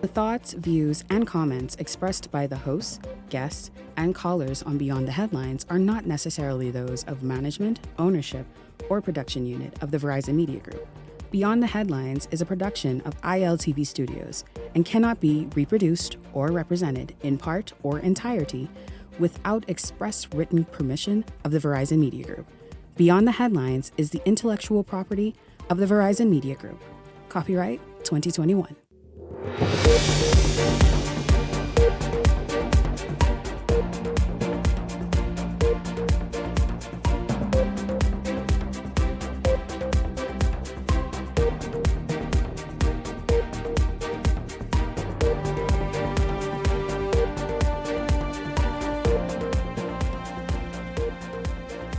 The thoughts, views, and comments expressed by the hosts, guests, and callers on Beyond the Headlines are not necessarily those of management, ownership, or production unit of the Verizon Media Group. Beyond the Headlines is a production of ILTV Studios and cannot be reproduced or represented in part or entirety without express written permission of the Verizon Media Group. Beyond the Headlines is the intellectual property of the Verizon Media Group. Copyright 2021.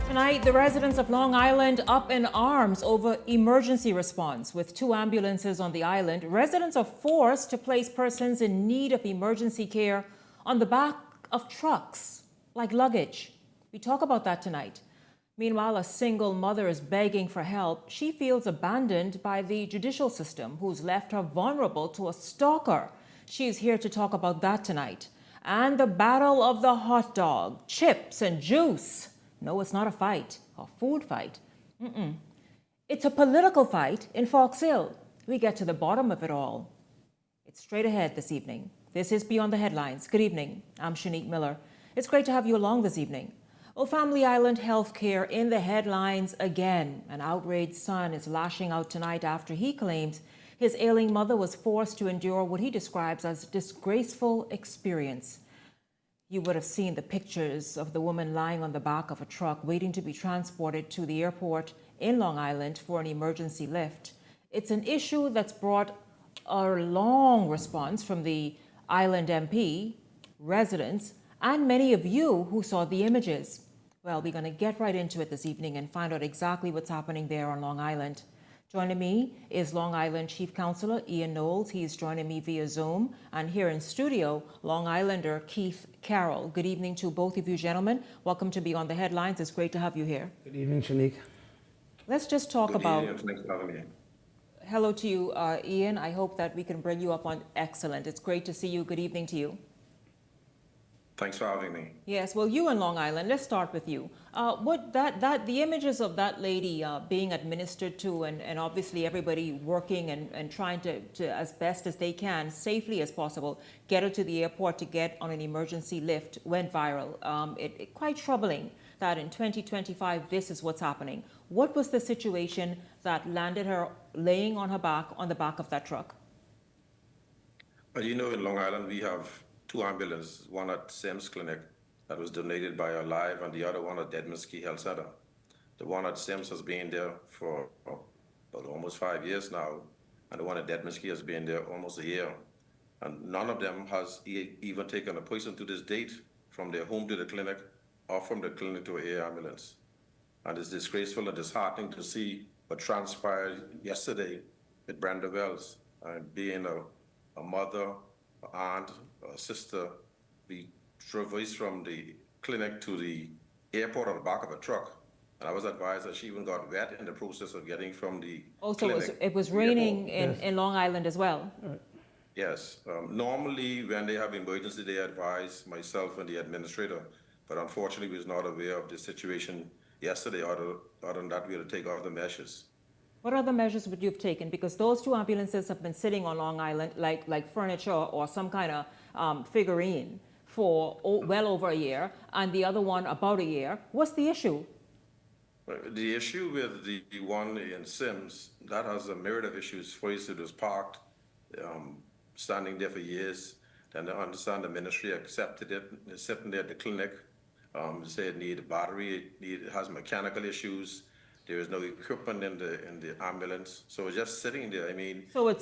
Tonight, the residents of Long Island up in arms over emergency response. With 2 ambulances on the island, residents are forced to place persons in need of emergency care on the back of trucks, like luggage. We talk about that tonight. Meanwhile, a single mother is begging for help. She feels abandoned by the judicial system, who's left her vulnerable to a stalker. She's here to talk about that tonight. And the battle of the hot dog, chips, and juice. No, it's not a fight, a food fight. It's a political fight in Fox Hill. We get to the bottom of it all. It's straight ahead this evening. This is Beyond the Headlines. Good evening. I'm Shanique Miller. It's great to have you along this evening. Well, Family Island healthcare in the headlines again. An outraged son is lashing out tonight after he claims his ailing mother was forced to endure what he describes as disgraceful experience. You would have seen the pictures of the woman lying on the back of a truck waiting to be transported to the airport in Long Island for an emergency lift. It's an issue that's brought a long response from the island MP, residents, and many of you who saw the images. Well, we're going to get right into it this evening and find out exactly what's happening there on Long Island. Joining me is Long Island Chief Counselor Ian Knowles. He's joining me via Zoom. And here in studio, Long Islander Keith Carroll. Good evening to both of you gentlemen. Welcome to Beyond the Headlines. It's great to have you here. Good evening, Shanique. Let's just talk about... Good evening. Thanks for having me. Hello to you, Ian. I hope that we can bring you up on excellent. It's great to see you. Good evening to you. Thanks for having me. Yes, well, you in Long Island, let's start with you. The images of that lady being administered to, and obviously everybody working and trying to, as best as they can, safely as possible, get her to the airport to get on an emergency lift went viral. It quite troubling that in 2025, this is what's happening. What was the situation that landed her laying on her back on the back of that truck? Well, you know, in Long Island, we have 2 ambulances, one at Sims Clinic that was donated by Alive and the other one at Dedminski Health Center. The one at Sims has been there for about almost 5 years now, and the one at Dedminski has been there almost a year. And none of them has even taken a person to this date from their home to the clinic or from the clinic to an air ambulance. And it's disgraceful and disheartening to see what transpired yesterday with Brenda Wells, being a mother, aunt, or sister, be traversed from the clinic to the airport on the back of a truck. And I was advised that she even got wet in the process of getting from the clinic. So it was raining in Long Island as well? Yes. Normally, when they have emergency, they advise myself and the administrator. But unfortunately, we was not aware of the situation yesterday. Other than that, we had to take other measures. What other measures would you have taken? Because those 2 ambulances have been sitting on Long Island like furniture or some kind of figurine for well over a year, and the other one about a year. What's the issue? The issue with the one in Sims, that has a myriad of issues. First, it was parked, standing there for years. Then I understand the ministry accepted it. It's sitting there at the clinic. Said it needed a battery, it has mechanical issues. There is no equipment in the ambulance, so it's just sitting there. I mean, it's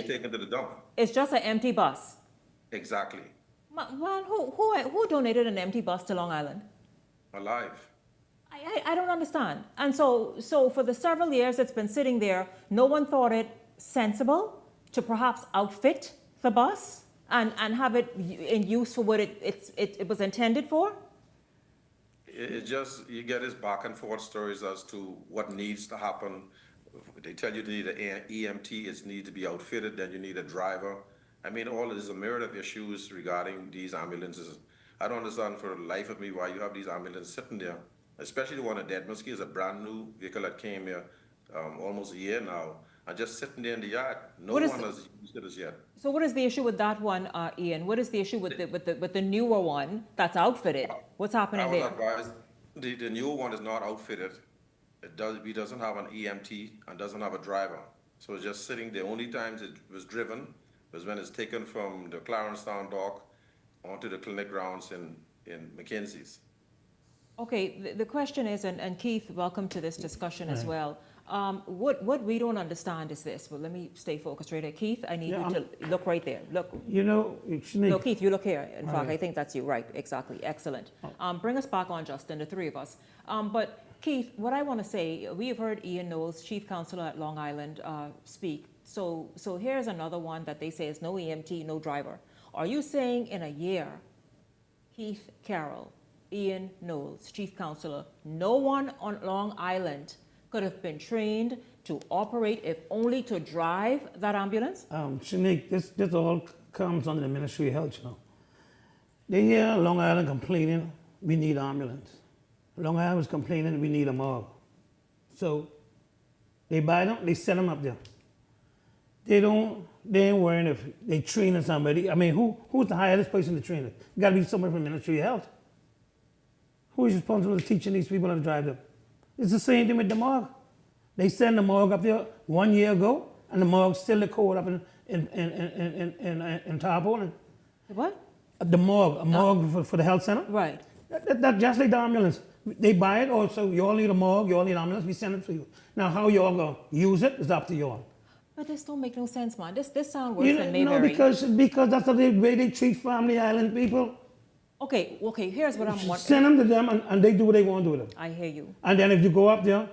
taken to the dump. It's just an empty bus. Exactly. Man, who donated an empty bus to Long Island? Alive. I don't understand. And so for the several years it's been sitting there, no one thought it sensible to perhaps outfit the bus and have it in use for what it was intended for? It just, you get this back and forth stories as to what needs to happen They tell you need an EMT, it needs to be outfitted, then you need a driver. I mean, all there's a myriad of issues regarding these ambulances. I don't understand for the life of me why you have these ambulances sitting there, especially the one at Dead Muskie is a brand new vehicle that came here almost a year now, and just sitting there in the yard. No one has used it as yet. So what is the issue with that one, Ian? What is the issue with the newer one that's outfitted? What's happening there? Advised, the newer one is not outfitted. He doesn't have an EMT and doesn't have a driver. So it's just sitting there. Only times it was driven was when it's taken from the Clarenstown dock onto the clinic grounds in McKinsey's. Okay, the question is, and Keith, welcome to this discussion as well. What we don't understand is this. Well, let me stay focused right here. Keith, I need you to look right there. Look. You know, No, Keith, you look here. In fact, I think that's you. Right, exactly. Excellent. Bring us back on, Justin, the three of us. But Keith, what I want to say, we have heard Ian Knowles, Chief Counselor at Long Island, speak. So here's another one that they say is no EMT, no driver. Are you saying in a year, Keith Carroll, Ian Knowles, Chief Counselor, no one on Long Island could have been trained to operate, if only to drive that ambulance? Shanique, this all comes under the Ministry of Health, you know. They hear Long Island complaining, we need ambulance. Long Island was complaining, we need a morgue. So they buy them, they send them up there. They ain't worrying if they training somebody. I mean, who's the highest person to train it? Got to be someone from the Ministry of Health. Who is responsible for teaching these people how to drive them? It's the same thing with the morgue. They send the morgue up there 1 year ago, and the morgue still the code up in tarpaulin. What? The morgue, a morgue for the health center. Right. That just like the ambulance. They buy it also. You all need a morgue, you all need ambulance, we send it for you. Now how you all going to use it is up to you all. But this don't make no sense, man. This sounds worse than Mayberry. No, because that's the way they treat Family Island people. Okay, here's what I'm wondering. Send them to them and they do what they want to do with them. I hear you. And then if you go up there,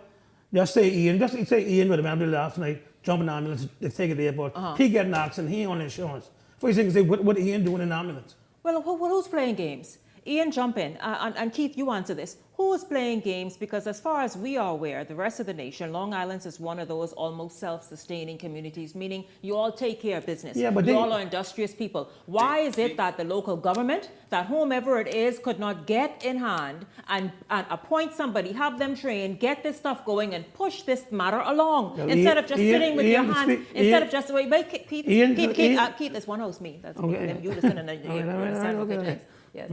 just say Ian with the ambulance last night, jump in the ambulance, they take it to the airport. He get an accident, he ain't on insurance. First thing you say, what Ian doing in the ambulance? Well, who's playing games? Ian, jump in. And Keith, you answer this. Who is playing games? Because as far as we are aware, the rest of the nation, Long Island is one of those almost self-sustaining communities, meaning you all take care of business. Yeah, but you all are industrious people. Why is it that the local government, that whomever it is, could not get in hand and appoint somebody, have them trained, get this stuff going, and push this matter along instead of just sitting with your hands? Instead of just Keith, it's one house, me. That's me. You listen and you understand. Okay. Yes.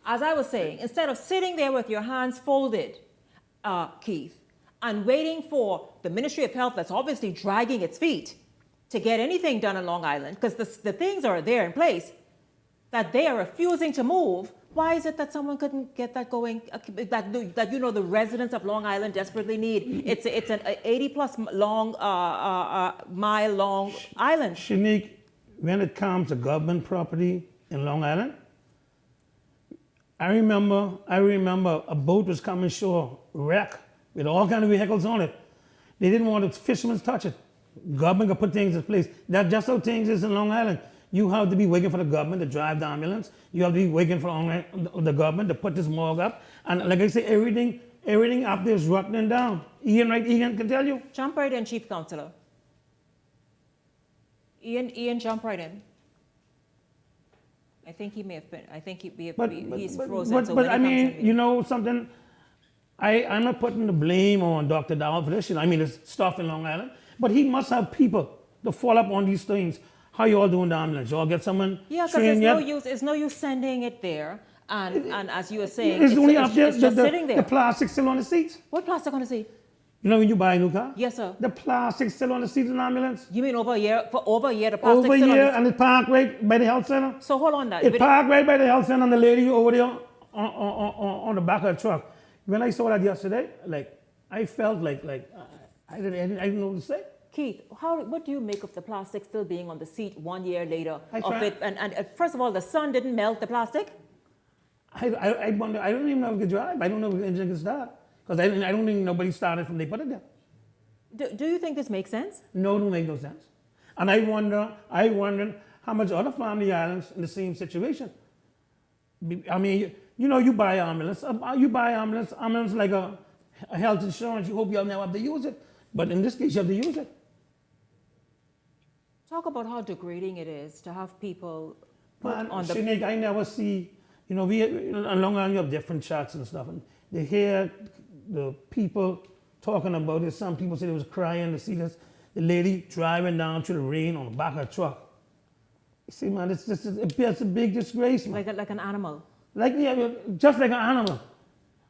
As I was saying, instead of sitting there with your hands folded, Keith, and waiting for the Ministry of Health, that's obviously dragging its feet, to get anything done in Long Island, because the things are there in place, that they are refusing to move, why is it that someone couldn't get that going, that the residents of Long Island desperately need? It's an 80-plus mile long island. Shanique, when it comes to government property in Long Island, I remember a boat was coming ashore, wreck, with all kind of vehicles on it. They didn't want the fishermen to touch it. Government could put things in place. That's just how things is in Long Island. You have to be waiting for the government to drive the ambulance. You have to be waiting for the government to put this morgue up. And like I say, everything up there is rotting down. Ian can tell you. Jump right in, Chief Counselor. Ian, jump right in. I think he may have been. I think he's frozen. But I mean, you know something? I'm not putting the blame on Dr. Dowell for this. You know, I mean, it's stuff in Long Island. But he must have people to follow up on these things. How you all doing the ambulance? You all get someone trained yet? It's no use sending it there. And as you were saying, it's only up there. It's just sitting there. The plastic still on the seats. What plastic on the seat? You know when you buy a new car? Yes, sir. The plastic still on the seat in the ambulance? You mean over a year? For over a year, the Over plastic a still year, on the seat? and it's parked right by the health center? So hold on now. It parked right by the health center, and the lady over there on the back of the truck. When I saw that yesterday, I felt like I didn't know what to say. Keith, what do you make of the plastic still being on the seat 1 year later? And first of all, the sun didn't melt the plastic? I wonder, I don't even know if it could drive. I don't know if the engine can start. Because I don't think nobody started from they put it there. Do you think this makes sense? No, it don't make no sense. And I wonder how much other family islands in the same situation. I mean, you know, you buy ambulance like a health insurance, you hope you'll never have to use it. But in this case, you have to use it. Talk about how degrading it is to have people put Man, on the... Sinead, I never see, we on Long Island, you have different chats and stuff, and they hear the people talking about it. Some people say they was crying to see this, the lady driving down through the rain on the back of a truck. You see, man, it's a big disgrace, man. Like an animal. Just like an animal.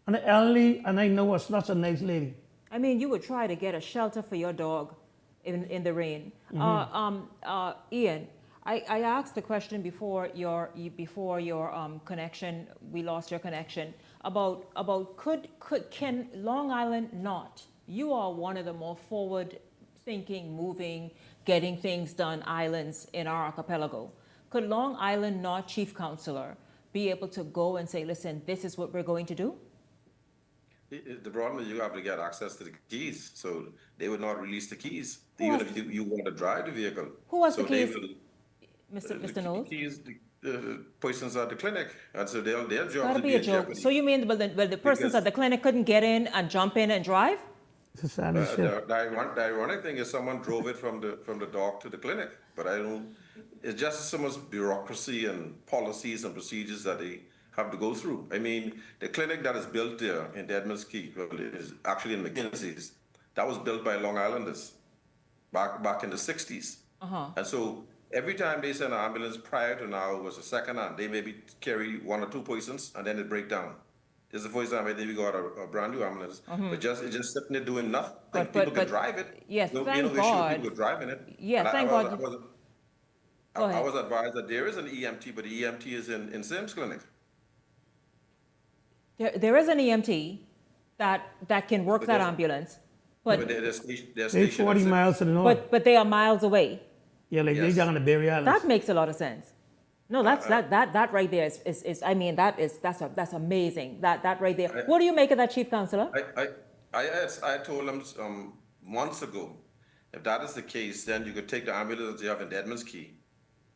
And the elderly, and I know her, such a nice lady. I mean, you would try to get a shelter for your dog in the rain. Ian, I asked the question before your connection, we lost your connection, about can Long Island not? You are one of the more forward-thinking, moving, getting things done islands in our archipelago. Could Long Island not, Chief Counselor, be able to go and say, listen, this is what we're going to do? The problem is you have to get access to the keys, so they would not release the keys, even if you want to drive the vehicle. Who has so the keys, Mr. Knowles? The keys, the persons at the clinic, and so their jobs Gotta would be be a in joke. jeopardy. So you mean the persons at the clinic couldn't get in and jump in and drive? It's a sad shit. The ironic thing is someone drove it from the dock to the clinic, but I don't. It's just so much bureaucracy and policies and procedures that they have to go through. I mean, the clinic that is built there in Deadman's Key, well, it is actually in McKinsey's. That was built by Long Islanders back in the 60s. And so every time they send an ambulance prior to now was a second hand. They maybe carry one or two persons and then it break down. This is the first time I think we got a brand new ambulance, but it's just sitting there doing nothing. People can drive it. Yes, no, thank issue God. with people driving it. Yeah, And thank God. Go ahead. I was advised that there is an EMT, but the EMT is in Sims Clinic. There is an EMT that can work that ambulance, But but they're They 40 miles to the north. but they are miles away. Yeah, like they Yes. down in the Berry Islands. That makes a lot of sense. No, that right there is I mean that's amazing. That right there. What do you make of that, Chief Counselor? I told them months ago, if that is the case, then you could take the ambulance that you have in Deadman's Key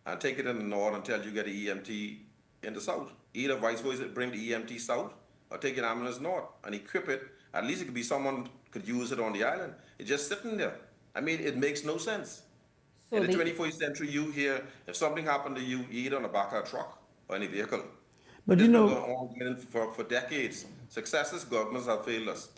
and take it in the north until you get an EMT in the south. Either vice versa, bring the EMT south or take an ambulance north and equip it. At least it could be someone could use it on the island. It's just sitting there. I mean, it makes no sense. So In the 21st century, you hear if something happened to you, either on the back of a truck or any vehicle. But This you been know, going on for decades. Successive governments have failed us.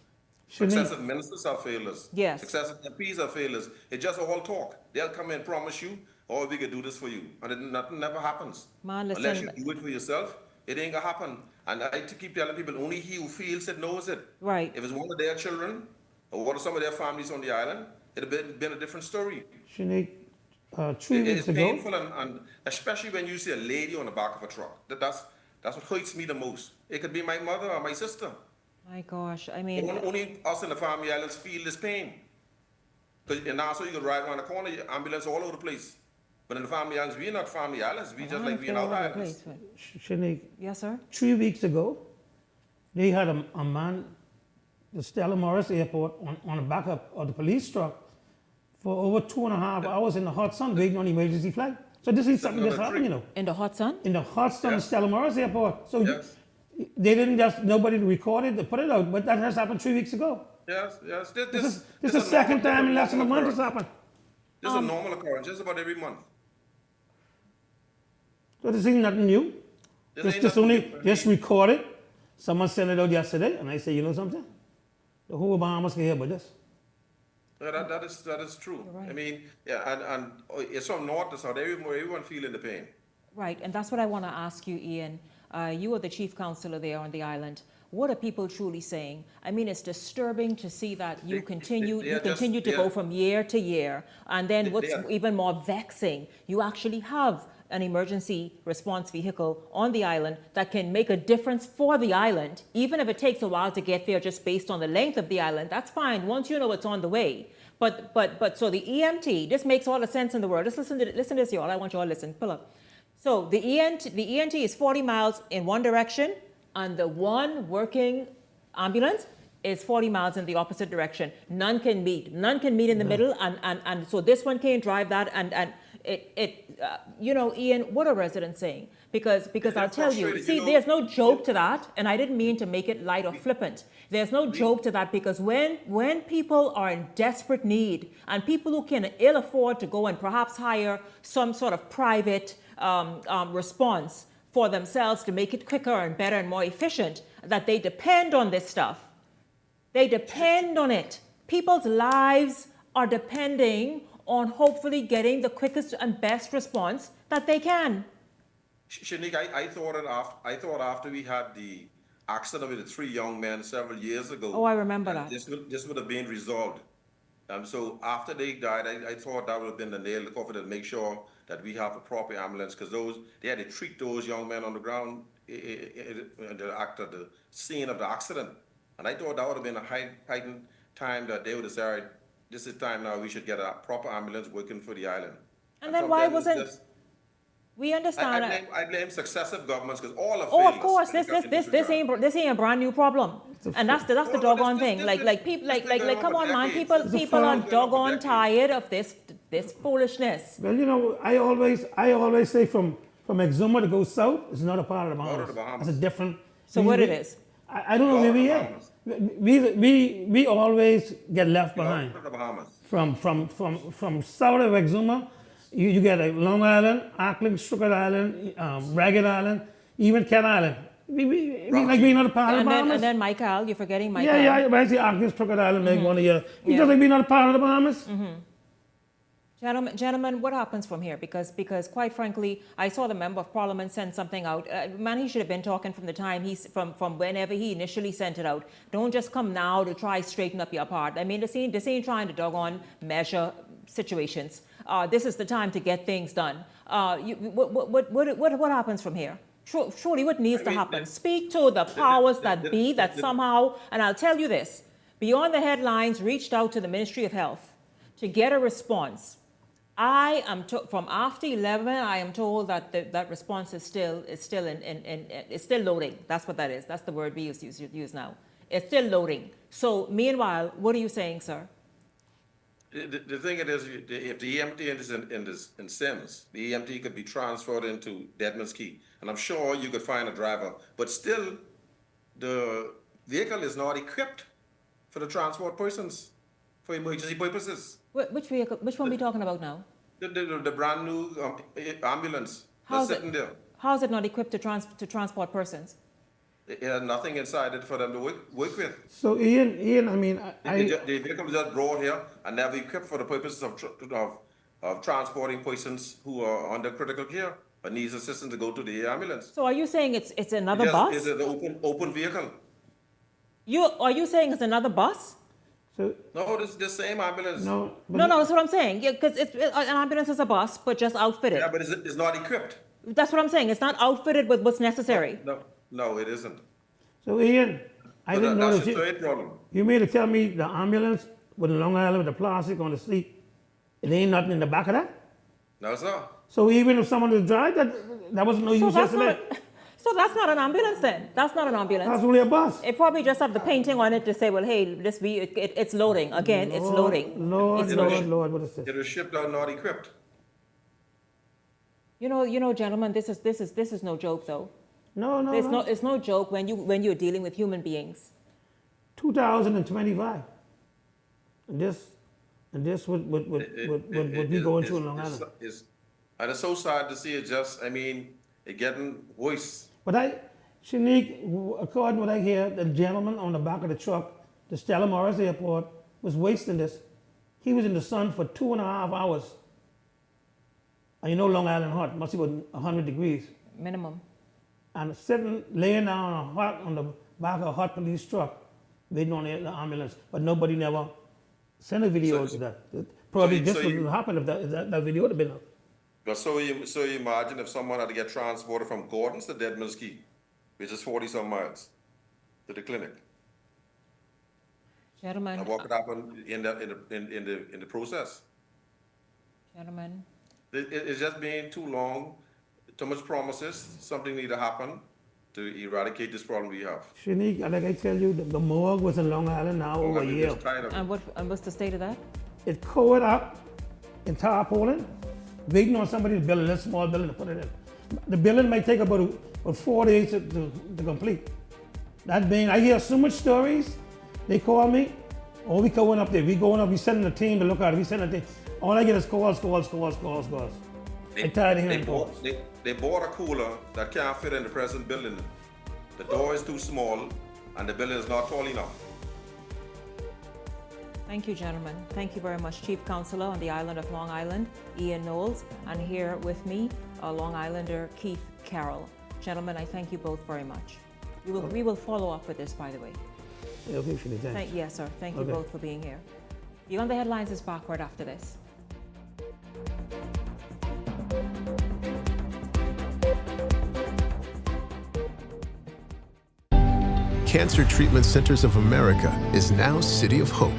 Shouldn't- Successive ministers have failed us. Yes. Successive MPs have failed us. It's just all talk. They'll come and promise you, oh, we could do this for you. And nothing never happens. Man, listen, Unless you do it for yourself, it ain't gonna happen. And I to keep telling people, only he who feels it knows it. Right. If it's one of their children or one of some of their families on the island, it'd have been a different story. Shanique, 3 It's weeks ago, painful, and especially when you see a lady on the back of a truck. That's what hurts me the most. It could be my mother or my sister. my gosh, I mean, Only us in the family islands feel this pain. And also you could ride around the corner, ambulance all over the place. But in the family islands, we're not family islands. We just like being all our over the islands. place, but- Shanique, Yes, sir. 3 weeks ago, they had a man at Stella Morris Airport on the back of the police truck for over 2.5 hours in the hot sun waiting on emergency flight. So this is something that's happening, In the hot sun? in the hot sun of Yes. Stella Morris Airport. So Yes. they didn't just, nobody recorded, they put it out, but that has happened 3 weeks ago. Yes. This is the second time in less than a month it's happened. This is a normal occurrence, just about every month. So this ain't nothing new. This Just, ain't just nothing only, new. just record it. Someone sent it out yesterday, and I say, you know something? The whole Bahamas can hear about this. Yeah, that is true. right. I mean, yeah, and it's from north to south. Everyone feeling the pain. Right, and that's what I want to ask you, Ian. You are the chief counselor there on the island. What are people truly saying? I mean, it's disturbing to see that you They continue are to just- go from year to year. And then what's are- even more vexing, you actually have an emergency response vehicle on the island that can make a difference for the island, even if it takes a while to get there just based on the length of the island. That's fine, once you know it's on the way. But so the EMT, this makes all the sense in the world. Just listen to this, y'all. I want you all to listen. Pull up. So the EMT is 40 miles in one direction, and the one working ambulance is 40 miles in the opposite direction. None can meet in the middle, and so this one can't drive that, and Ian, what are residents saying? Because I'll tell you, frustrated, see, there's no joke to that, and I didn't mean to make it light or flippant. There's no joke to that, because when people are in desperate need, and people who can ill afford to go and perhaps hire some sort of private response for themselves to make it quicker and better and more efficient, that they depend on this stuff. They depend on it. People's lives are depending on hopefully getting the quickest and best response that they can. Shanique, I thought after we had the accident with the 3 young men several years ago. Oh, I remember that. This would have been resolved. So after they died, I thought that would have been the nail in the coffin to make sure that we have a proper ambulance, because they had to treat those young men on the ground after the scene of the accident. And I thought that would have been a heightened time that they would have said, this is time now we should get a proper ambulance working for the island. And then why wasn't... We understand. I blame successive governments, because all of of course, this ain't a brand new problem, and that's the doggone thing. Like, come on, man, people are doggone tired of this foolishness. Well, I always say from Exuma to go south, it's not a part of the Bahamas. It's a different. So what it is? I don't know where we are. We always get left behind. From south of Exuma. You get Long Island, Auckland, Sugar Island, Ragged Island, even Cat Island. We like being not a part of the Bahamas. And then Michael, you're forgetting Michael. Yeah, but I see Auckland, Sugar Island, like one of your. You just like being not a part of the Bahamas. Gentlemen, what happens from here? Because quite frankly, I saw the Member of Parliament send something out. Man, he should have been talking from the time from whenever he initially sent it out. Don't just come now to try straighten up your part. I mean, this ain't trying to doggone measure situations. This is the time to get things done. What happens from here? Surely what needs to happen? Speak to the powers that be that somehow, and I'll tell you this, Beyond the Headlines reached out to the Ministry of Health to get a response. I am from after 11. I am told that that response is still loading. That's what that is. That's the word we use now. It's still loading. So meanwhile, what are you saying, sir? The thing is, if the EMT is in Sims, the EMT could be transferred into Deadman's Key, and I'm sure you could find a driver. But still, the vehicle is not equipped for the transport persons for emergency purposes. Which vehicle? Which one are we talking about now? The brand new ambulance that's sitting there. How is it not equipped to transport persons? It has nothing inside it for them to work with. So Ian, I mean, the vehicle was just brought here and never equipped for the purposes of transporting persons who are under critical care and needs assistance to go to the ambulance. So are you saying it's another bus? It's an open vehicle. Are you saying it's another bus? So, no, it's the same ambulance. No, that's what I'm saying. Yeah, because an ambulance is a bus, but just outfitted. Yeah, but it's not equipped. That's what I'm saying. It's not outfitted with what's necessary. No, it isn't. So Ian, I didn't know that's the third problem. You mean to tell me the ambulance with Long Island with the plastic on the seat, it ain't nothing in the back of that? No, sir. So even if someone was drive, that wasn't no use yesterday? So that's not an ambulance then. That's not an ambulance. That's only a bus. It probably just have the painting on it to say, well, hey, it's loading. Again, it's loading. Lord, what is this? It was shipped out not equipped. You know, gentlemen, this is no joke though. No. It's no joke when you're dealing with human beings. 2025. And this would be going through in Long Island. And it's so sad to see it it getting worse. But Shanique, according to what I hear, the gentleman on the back of the truck, the Stella Morris Airport, was wasting this. He was in the sun for 2.5 hours. And you know Long Island hot, must be about 100 degrees. Minimum. And laying down on the back of a hot police truck, waiting on the ambulance. But nobody never sent a video to that. Probably this wouldn't happen if that video would have been up. But so you imagine if someone had to get transported from Gordon's to Deadman's Key, which is 40-some miles, to the clinic. Gentlemen. And what could happen in the process? Gentlemen. It's just been too long, too much promises. Something need to happen to eradicate this problem we have. Shanique, like I tell you, the morgue was in Long Island now over a year. And what's the state of that? It covered up in tarpaulin. waiting on somebody to build a little small building to put it in. The building might take about 4 days to complete. That being, I hear so much stories. They call me, oh, we going up there, we sending a team to look at it, we sending a team. All I get is calls. I'm tired of hearing calls. They bought a cooler that can't fit in the present building. The door is too small and the building is not tall enough. Thank you, gentlemen. Thank you very much. Chief Counselor on the island of Long Island, Ian Knowles, and here with me, Long Islander Keith Carroll. Gentlemen, I thank you both very much. We will follow up with this, by the way. Yeah, okay, thanks. Yes, sir. Thank you both for being here. Beyond the Headlines is backward after this. Cancer Treatment Centers of America is now City of Hope,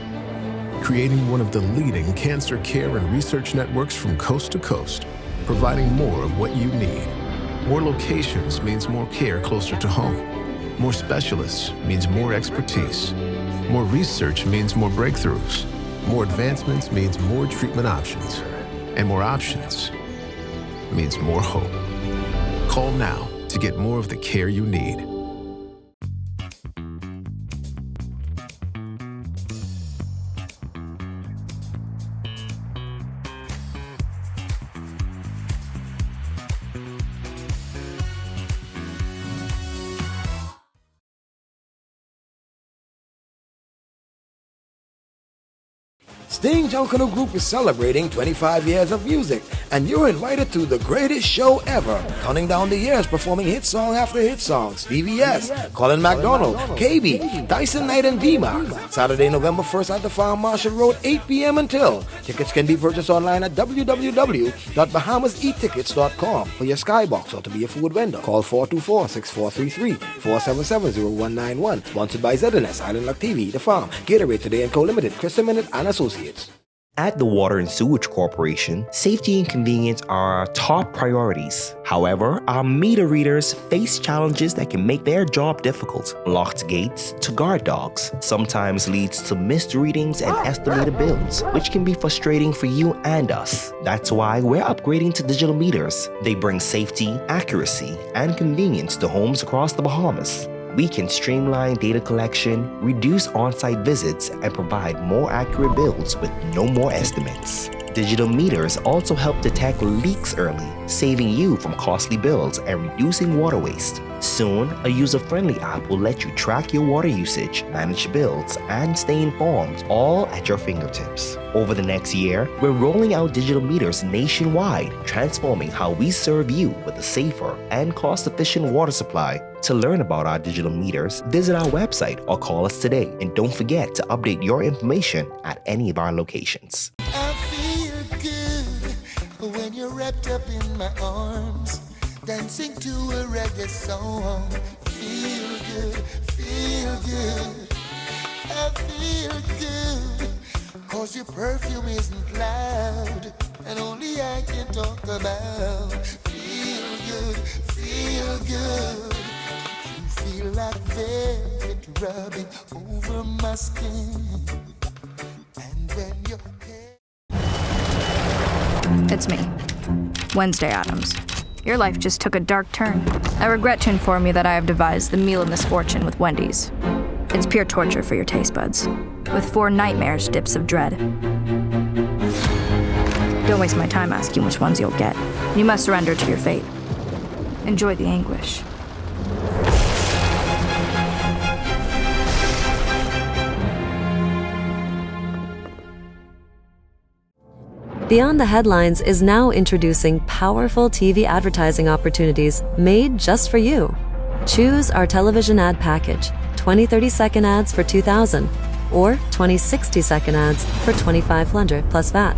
creating one of the leading cancer care and research networks from coast to coast, providing more of what you need. More locations means more care closer to home. More specialists means more expertise. More research means more breakthroughs. More advancements means more treatment options. And more options means more hope. Call now to get more of the care you need. Sting Junkanoo Group is celebrating 25 years of music, and you're invited to the greatest show ever, counting down the years, performing hit song after hit song. Stevie S, Colin McDonald, KB, Dyson Knight and D-Mac. Saturday, November 1st at the Farm Marshall Road, 8 p.m. until. Tickets can be purchased online at www.bahamaseattickets.com for your skybox or to be a food vendor. Call 424-6433, 477-0191. Sponsored by ZNS, Island Luck TV, The Farm, Gatorade Today and Co. Limited, Krista Minute and Associates. At the Water and Sewage Corporation, safety and convenience are our top priorities. However, our meter readers face challenges that can make their job difficult. Locked gates to guard dogs sometimes leads to missed readings and estimated bills, which can be frustrating for you and us. That's why we're upgrading to digital meters. They bring safety, accuracy, and convenience to homes across the Bahamas. We can streamline data collection, reduce on-site visits, and provide more accurate bills with no more estimates. Digital meters also help detect leaks early, saving you from costly bills and reducing water waste. Soon, a user-friendly app will let you track your water usage, manage bills, and stay informed, all at your fingertips. Over the next year, we're rolling out digital meters nationwide, transforming how we serve you with a safer and cost-efficient water supply. To learn about our digital meters, visit our website or call us today. And don't forget to update your information at any of our locations. I feel good when you're wrapped up in my arms, dancing to a reggae song. Feel good, feel good. I feel good, cause your perfume isn't loud, and only I can talk about. Feel good, feel good. You feel like velvet rubbing over my skin, and when your hair... It's me, Wednesday Addams. Your life just took a dark turn. I regret to inform you that I have devised the meal of misfortune with Wendy's. It's pure torture for your taste buds, with 4 nightmarish dips of dread. Don't waste my time asking which ones you'll get. You must surrender to your fate. Enjoy the anguish. Beyond the Headlines is now introducing powerful TV advertising opportunities made just for you. Choose our television ad package, 20 30-second ads for $2,000 or 20 60-second ads for $2,500 plus VAT.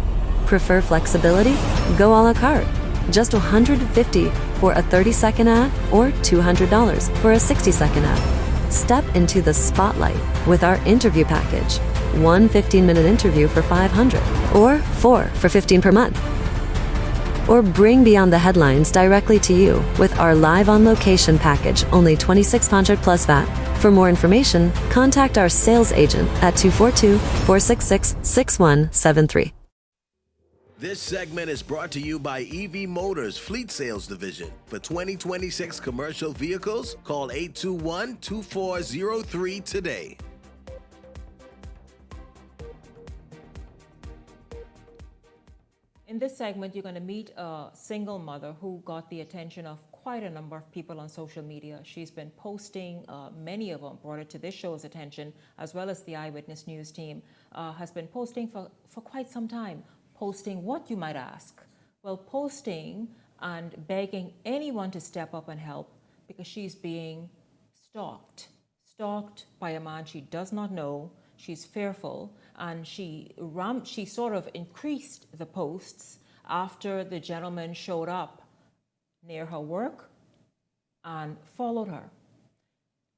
Prefer flexibility? Go a la carte. Just $150 for a 30-second ad or $200 for a 60-second ad. Step into the spotlight with our interview package. 1 15-minute interview for $500 or 4 for $15 per month. Or bring Beyond the Headlines directly to you with our live on location package, only $2,600 plus VAT. For more information, contact our sales agent at 242-466-6173. This segment is brought to you by EV Motors Fleet Sales Division. For 2026 commercial vehicles, call 821-2403 today. In this segment, you're going to meet a single mother who got the attention of quite a number of people on social media. She's been posting, many of them brought it to this show's attention, as well as the Eyewitness News team, has been posting for quite some time. Posting what, you might ask? Well, posting and begging anyone to step up and help because she's being stalked by a man she does not know. She's fearful, and she sort of increased the posts after the gentleman showed up near her work and followed her.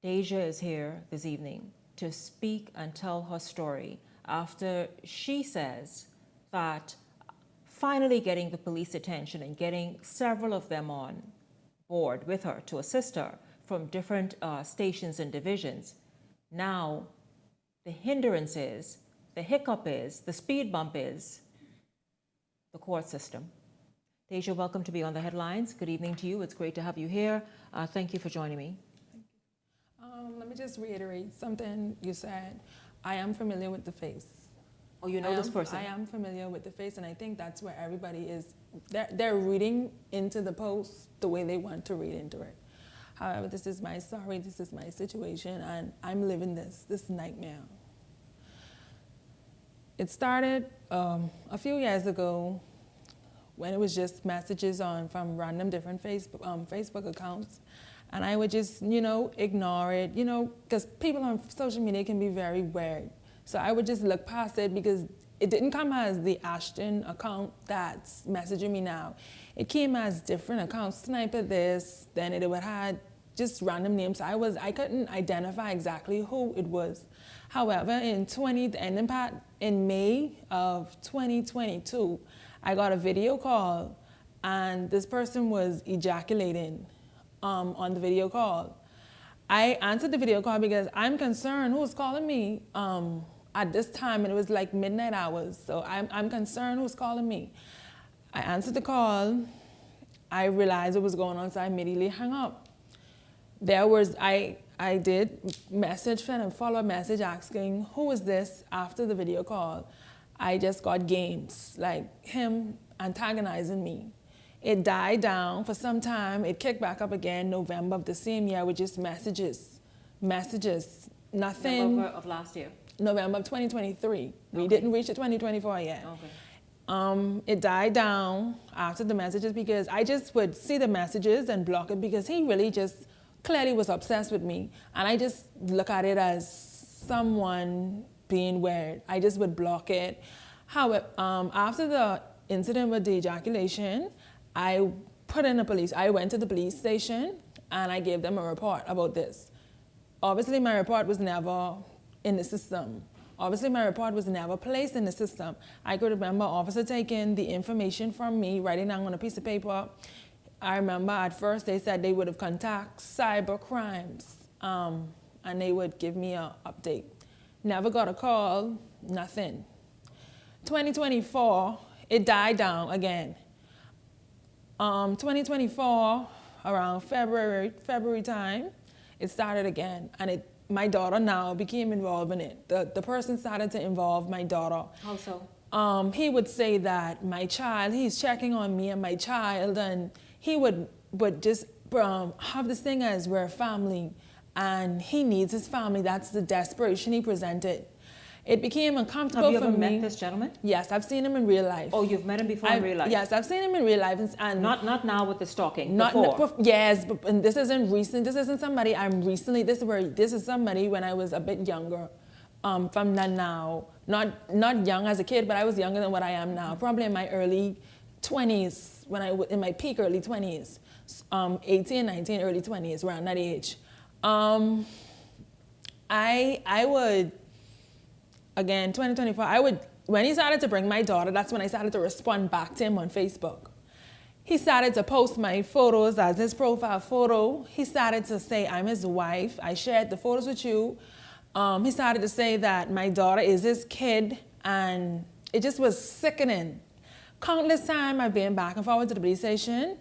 Deja is here this evening to speak and tell her story after she says that finally getting the police attention and getting several of them on board with her to assist her from different stations and divisions. Now, the hindrance is, the hiccup is, the speed bump is the court system. Deja, welcome to be on the Headlines. Good evening to you. It's great to have you here. Thank you for joining me. Thank you. Let me just reiterate something you said. I am familiar with the face. Oh, you know this person? I am familiar with the face, and I think that's where everybody is. They're reading into the post the way they want to read into it. However, this is my story, this is my situation, and I'm living this nightmare. It started a few years ago when it was just messages from random different Facebook accounts. And I would just, ignore it, because people on social media can be very weird. So I would just look past it because it didn't come as the Ashton account that's messaging me now. It came as different accounts, Sniper this, then it would have just random names. I couldn't identify exactly who it was. However, in May of 2022, I got a video call, and this person was ejaculating on the video call. I answered the video call because I'm concerned who's calling me at this time, and it was like midnight hours, so I'm concerned who's calling me. I answered the call. I realized what was going on, so I immediately hung up. I did message, send a follow-up message asking, who is this after the video call? I just got games, like him antagonizing me. It died down for some time. It kicked back up again November of the same year with just messages, nothing. November of last year? November of 2023. We didn't reach the 2024 yet. Okay. It died down after the messages because I just would see the messages and block it because he really just clearly was obsessed with me. And I just look at it as someone being weird. I just would block it. However, after the incident with the ejaculation, I went to the police station and I gave them a report about this. Obviously, my report was never in the system. Obviously, my report was never placed in the system. I could remember officer taking the information from me, writing down on a piece of paper. I remember at first they said they would have contacted cyber crimes and they would give me an update. Never got a call, nothing. 2024, it died down again. 2024, around February time, it started again, and my daughter now became involved in it. The person started to involve my daughter. How so? He would say that my child, he's checking on me and my child, and he would just have this thing as we're a family, and he needs his family. That's the desperation he presented. It became uncomfortable for me. Have you ever met this gentleman? Yes, I've seen him in real life. Oh, you've met him before in real life? Yes, I've seen him in real life. And not now with the stalking, before? Yes, and this isn't recent. This isn't somebody this is somebody when I was a bit younger from now. Not young as a kid, but I was younger than what I am now. Probably in my early 20s, in my peak early 20s. 18, 19, early 20s, around that age. I would, again, 2024, when he started to bring my daughter, that's when I started to respond back to him on Facebook. He started to post my photos as his profile photo. He started to say, I'm his wife. I shared the photos with you. He started to say that my daughter is his kid, and it just was sickening. Countless time I've been back and forward to the police station,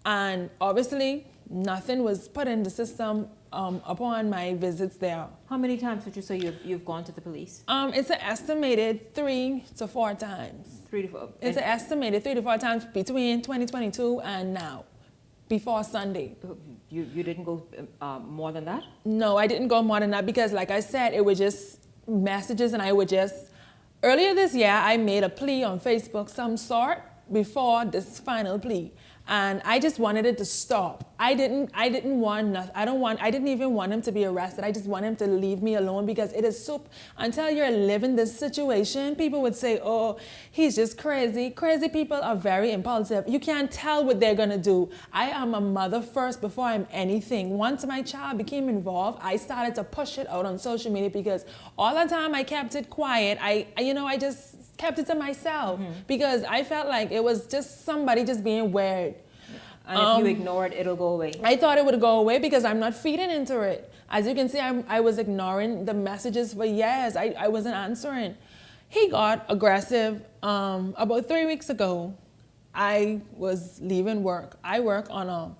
and obviously nothing was put in the system upon my visits there. How many times would you say you've gone to the police? It's an estimated 3 to 4 times. 3 to 4. It's an estimated 3 to 4 times between 2022 and now, before Sunday. You didn't go more than that? No, I didn't go more than that because, like I said, it was just messages, and I would just. Earlier this year, I made a plea on Facebook, some sort, before this final plea. And I just wanted it to stop. I didn't even want him to be arrested. I just want him to leave me alone because it is so, until you're living this situation, people would say, oh, he's just crazy. Crazy people are very impulsive. You can't tell what they're gonna do. I am a mother first before I'm anything. Once my child became involved, I started to push it out on social media because all the time I kept it quiet. I just kept it to myself because I felt like it was just somebody just being weird. And if you ignore it, it'll go away. I thought it would go away because I'm not feeding into it. As you can see, I was ignoring the messages for years. I wasn't answering. He got aggressive about 3 weeks ago. I was leaving work. I work on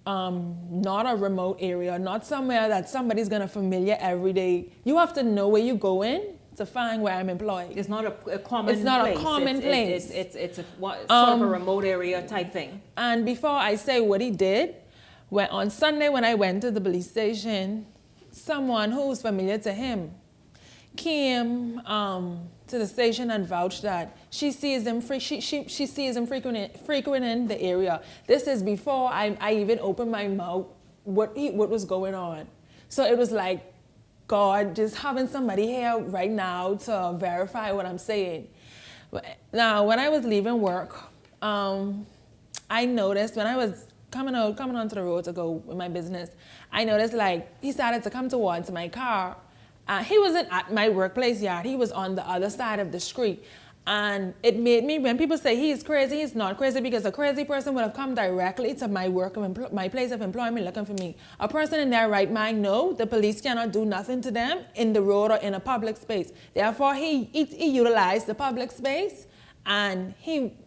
not a remote area, not somewhere that somebody's gonna familiar every day. You have to know where you're going to find where I'm employed. It's not a common place. It's not a common place. It's a sort of a remote area type thing. And before I say what he did, on Sunday when I went to the police station, someone who was familiar to him came to the station and vouched that she sees him frequenting the area. This is before I even opened my mouth what was going on. So it was like, God, just having somebody here right now to verify what I'm saying. Now, when I was leaving work, I noticed when I was coming onto the road to go with my business, I noticed like he started to come towards my car. He wasn't at my workplace yard. He was on the other side of the street. And it made me, when people say he's crazy, he's not crazy because a crazy person would have come directly to my my place of employment looking for me. A person in their right mind knows the police cannot do nothing to them in the road or in a public space. Therefore, he utilized the public space and he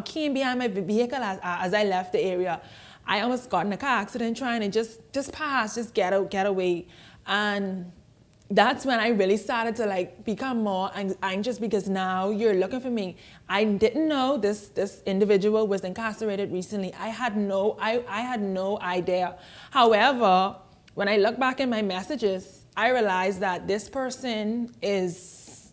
came behind my vehicle as I left the area. I almost got in a car accident trying to just pass, just get away. And that's when I really started to like become more anxious because now you're looking for me. I didn't know this individual was incarcerated recently. I had no idea. However, when I look back in my messages, I realized that this person is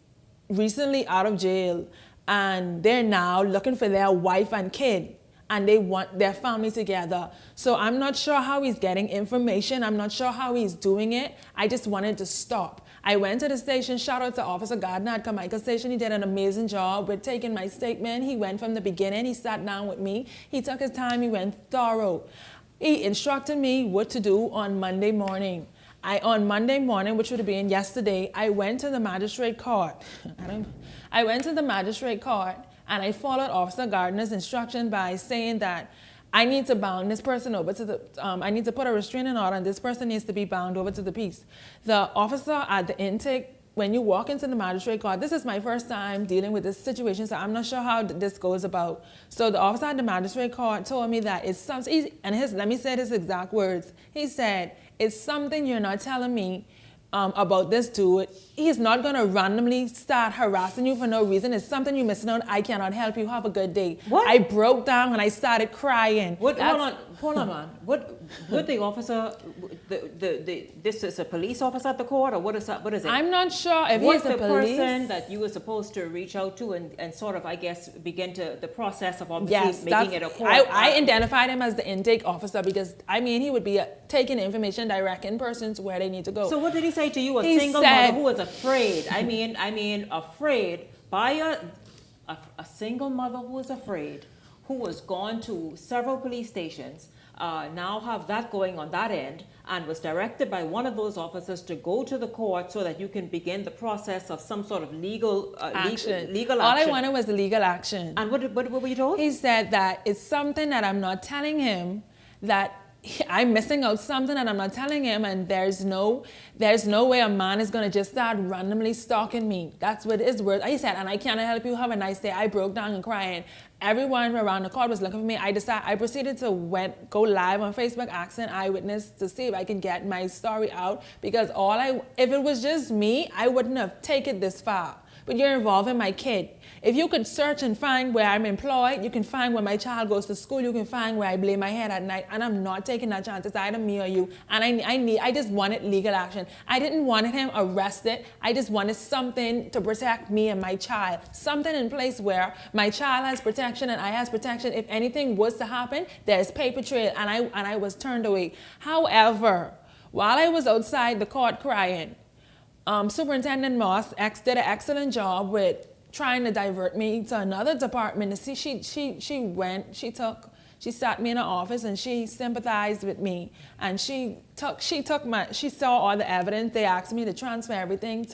recently out of jail and they're now looking for their wife and kid. And they want their family together. So I'm not sure how he's getting information. I'm not sure how he's doing it. I just wanted to stop. I went to the station, shout out to Officer Gardner at Carmichael Station. He did an amazing job with taking my statement. He went from the beginning. He sat down with me. He took his time. He went thorough. He instructed me what to do on Monday morning. On Monday morning, which would have been yesterday, I went to the magistrate court. I went to the magistrate court. And I followed Officer Gardner's instruction by saying that I need to bound this person over to the, I need to put a restraining order and this person needs to be bound over to the peace. The officer at the intake, when you walk into the magistrate court, this is my first time dealing with this situation, so I'm not sure how this goes about. So the officer at the magistrate court told me that it's something, and let me say his exact words. He said, it's something you're not telling me about this dude. He's not going to randomly start harassing you for no reason. It's something you're missing out. I cannot help you. Have a good day. What? I broke down and I started crying. Hold on, man. Would the officer, this is a police officer at the court, or what is that? What is it? I'm not sure if he's the police. Person that you were supposed to reach out to and sort of, I guess, begin to the process of obviously making it a court. I identified him as the intake officer because, I mean, he would be taking information, directing persons where they need to go. So what did he say to you? A single mother who was afraid. I mean, afraid by a single mother who was afraid, who was gone to several police stations, now have that going on that end, and was directed by one of those officers to go to the court so that you can begin the process of some sort of legal action. Legal All action. I wanted was the legal action. And what were you told? He said that it's something that I'm not telling him, that I'm missing out something and I'm not telling him, and there's no way a man is gonna just start randomly stalking me. That's what his words. I said, and I cannot help you. Have a nice day. I broke down and crying. Everyone around the court was looking for me. I proceeded to go live on Facebook asking eyewitness to see if I can get my story out, because if it was just me, I wouldn't have taken this far. But you're involving my kid. If you could search and find where I'm employed, you can find where my child goes to school, you can find where I lay my head at night, and I'm not taking that chance. It's either me or you. And I just wanted legal action. I didn't want him arrested. I just wanted something to protect me and my child. Something in place where my child has protection and I has protection. If anything was to happen, there's paper trail, and I was turned away. However, while I was outside the court crying, Superintendent Moss did an excellent job with trying to divert me to another department. She sat me in her office and she sympathized with me, and she saw all the evidence. They asked me to transfer everything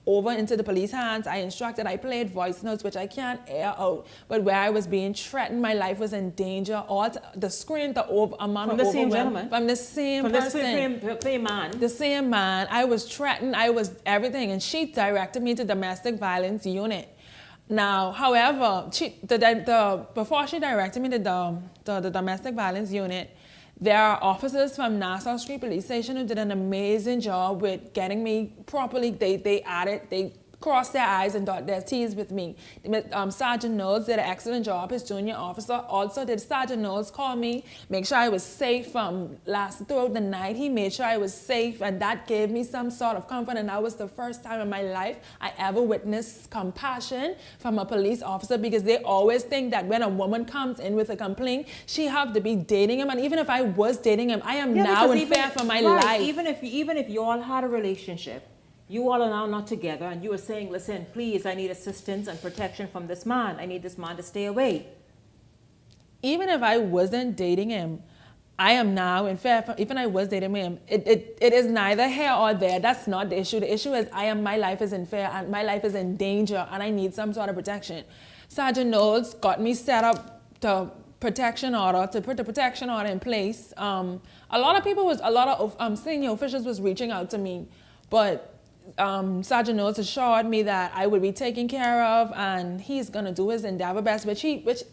over into the police hands. I played voice notes, which I can't air out, but where I was being threatened, my life was in danger. The screen, from the same gentleman, from the same person, the same man. I was threatened. I was everything, and she directed me to domestic violence unit. Now, however, before she directed me to the domestic violence unit, there are officers from Nassau Street Police Station who did an amazing job with getting me properly. They crossed their I's and dot their T's with me. Sergeant Knowles did an excellent job. His junior officer also did. Sergeant Knowles called me, make sure I was safe throughout the night. He made sure I was safe, and that gave me some sort of comfort. And that was the first time in my life I ever witnessed compassion from a police officer, because they always think that when a woman comes in with a complaint, she have to be dating him. And even if I was dating him, I am now in fear for my life. Even if you all had a relationship, you all are now not together, and you are saying, listen, please, I need assistance and protection from this man. I need this man to stay away. Even if I wasn't dating him, I am now in fear. Even I was dating him, it is neither here or there. That's not the issue. The issue is my life is in fear, and my life is in danger, and I need some sort of protection. Sergeant Knowles got me set up to put the protection order in place. A lot of senior officials was reaching out to me, but Sergeant Knowles assured me that I would be taken care of, and he's going to do his endeavor best, which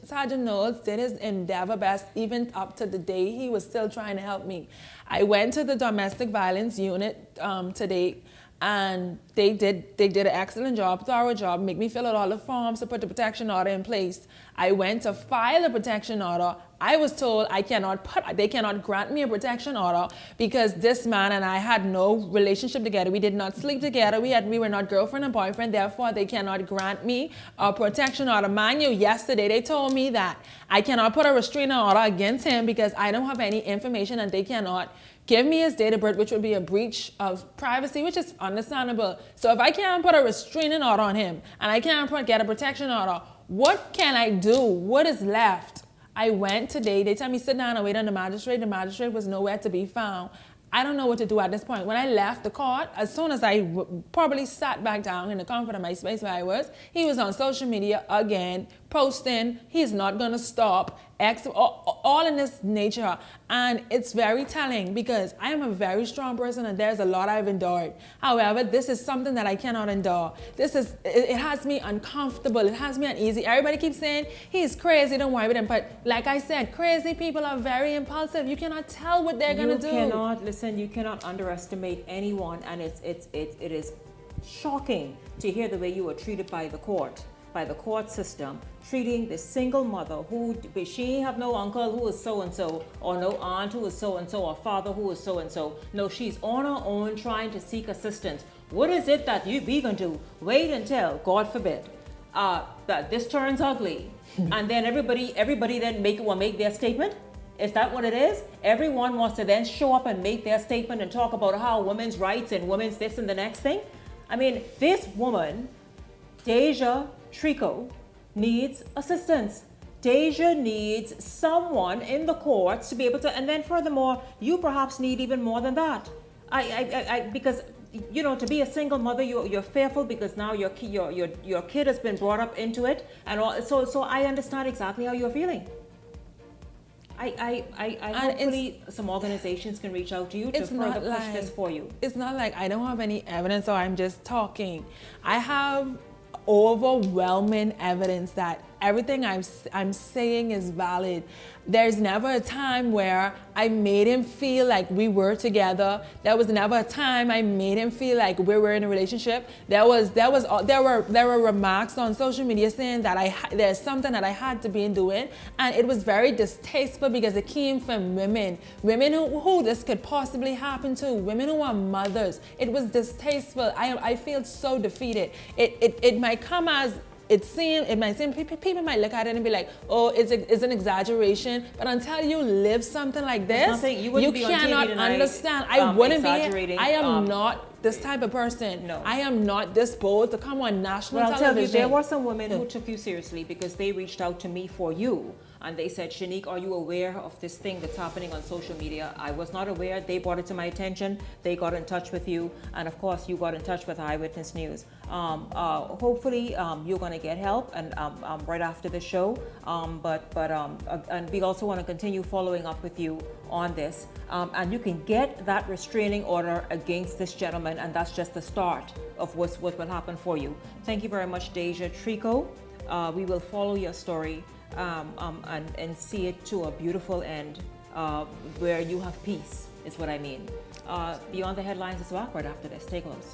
Sergeant Knowles did his endeavor best even up to the day he was still trying to help me. I went to the domestic violence unit today, and they did an excellent job, thorough job, make me fill out all the forms to put the protection order in place. I went to file a protection order. I was told they cannot grant me a protection order because this man and I had no relationship together. We did not sleep together. We were not girlfriend and boyfriend. Therefore, they cannot grant me a protection order. Mind you, yesterday they told me that I cannot put a restraining order against him because I don't have any information, and they cannot give me his date of birth, which would be a breach of privacy, which is understandable. So if I can't put a restraining order on him and I can't get a protection order, what can I do? What is left? I went today. They tell me sit down and wait on the magistrate. The magistrate was nowhere to be found. I don't know what to do at this point. When I left the court, as soon as I probably sat back down in the comfort of my space where I was, he was on social media again, posting, he's not going to stop, all in this nature. And it's very telling because I am a very strong person and there's a lot I've endured. However, this is something that I cannot endure. It has me uncomfortable. It has me uneasy. Everybody keeps saying, he's crazy, don't worry about him. But like I said, crazy people are very impulsive. You cannot tell what they're going to do. You cannot underestimate anyone, and it is shocking to hear the way you were treated by the court system, treating the single mother who she have no uncle who is so and so, or no aunt who is so and so, or father who is so and so. No, she's on her own trying to seek assistance. What is it that you be gonna do? Wait until, God forbid, that this turns ugly, and then everybody then make their statement. Is that what it is? Everyone wants to then show up and make their statement and talk about how women's rights and women's this and the next thing. I mean, this woman, Deja Trico, needs assistance. Deja needs someone in the courts to be able to, and then furthermore, you perhaps need even more than that. Because you know, to be a single mother, you're fearful because now your kid has been brought up into it, and all. So I understand exactly how you're feeling. Hopefully some organizations can reach out to you to further push this for you. It's not like I don't have any evidence or I'm just talking. I have overwhelming evidence that everything I'm saying is valid. There's never a time where I made him feel like we were together. There was never a time I made him feel like we were in a relationship. There were remarks on social media saying that there's something that I had to be doing, and it was very distasteful because it came from women who this could possibly happen to, women who are mothers. It was distasteful. I feel so defeated. It might come as it might seem, people might look at it and be like, oh, it's an exaggeration. But until you live something like this, you cannot understand. I wouldn't be. I am not this type of person. No. I am not disposed to come on national television. I'll tell you, there were some women who took you seriously because they reached out to me for you. And they said, Shanique, are you aware of this thing that's happening on social media? I was not aware. They brought it to my attention. They got in touch with you. And of course, you got in touch with Eyewitness News. Hopefully, you're going to get help and right after the show. And we also want to continue following up with you on this. And you can get that restraining order against this gentleman. And that's just the start of what will happen for you. Thank you very much, Deja Trico. We will follow your story. And see it to a beautiful end where you have peace, is what I mean. Beyond the Headlines is back right after this. Stay close.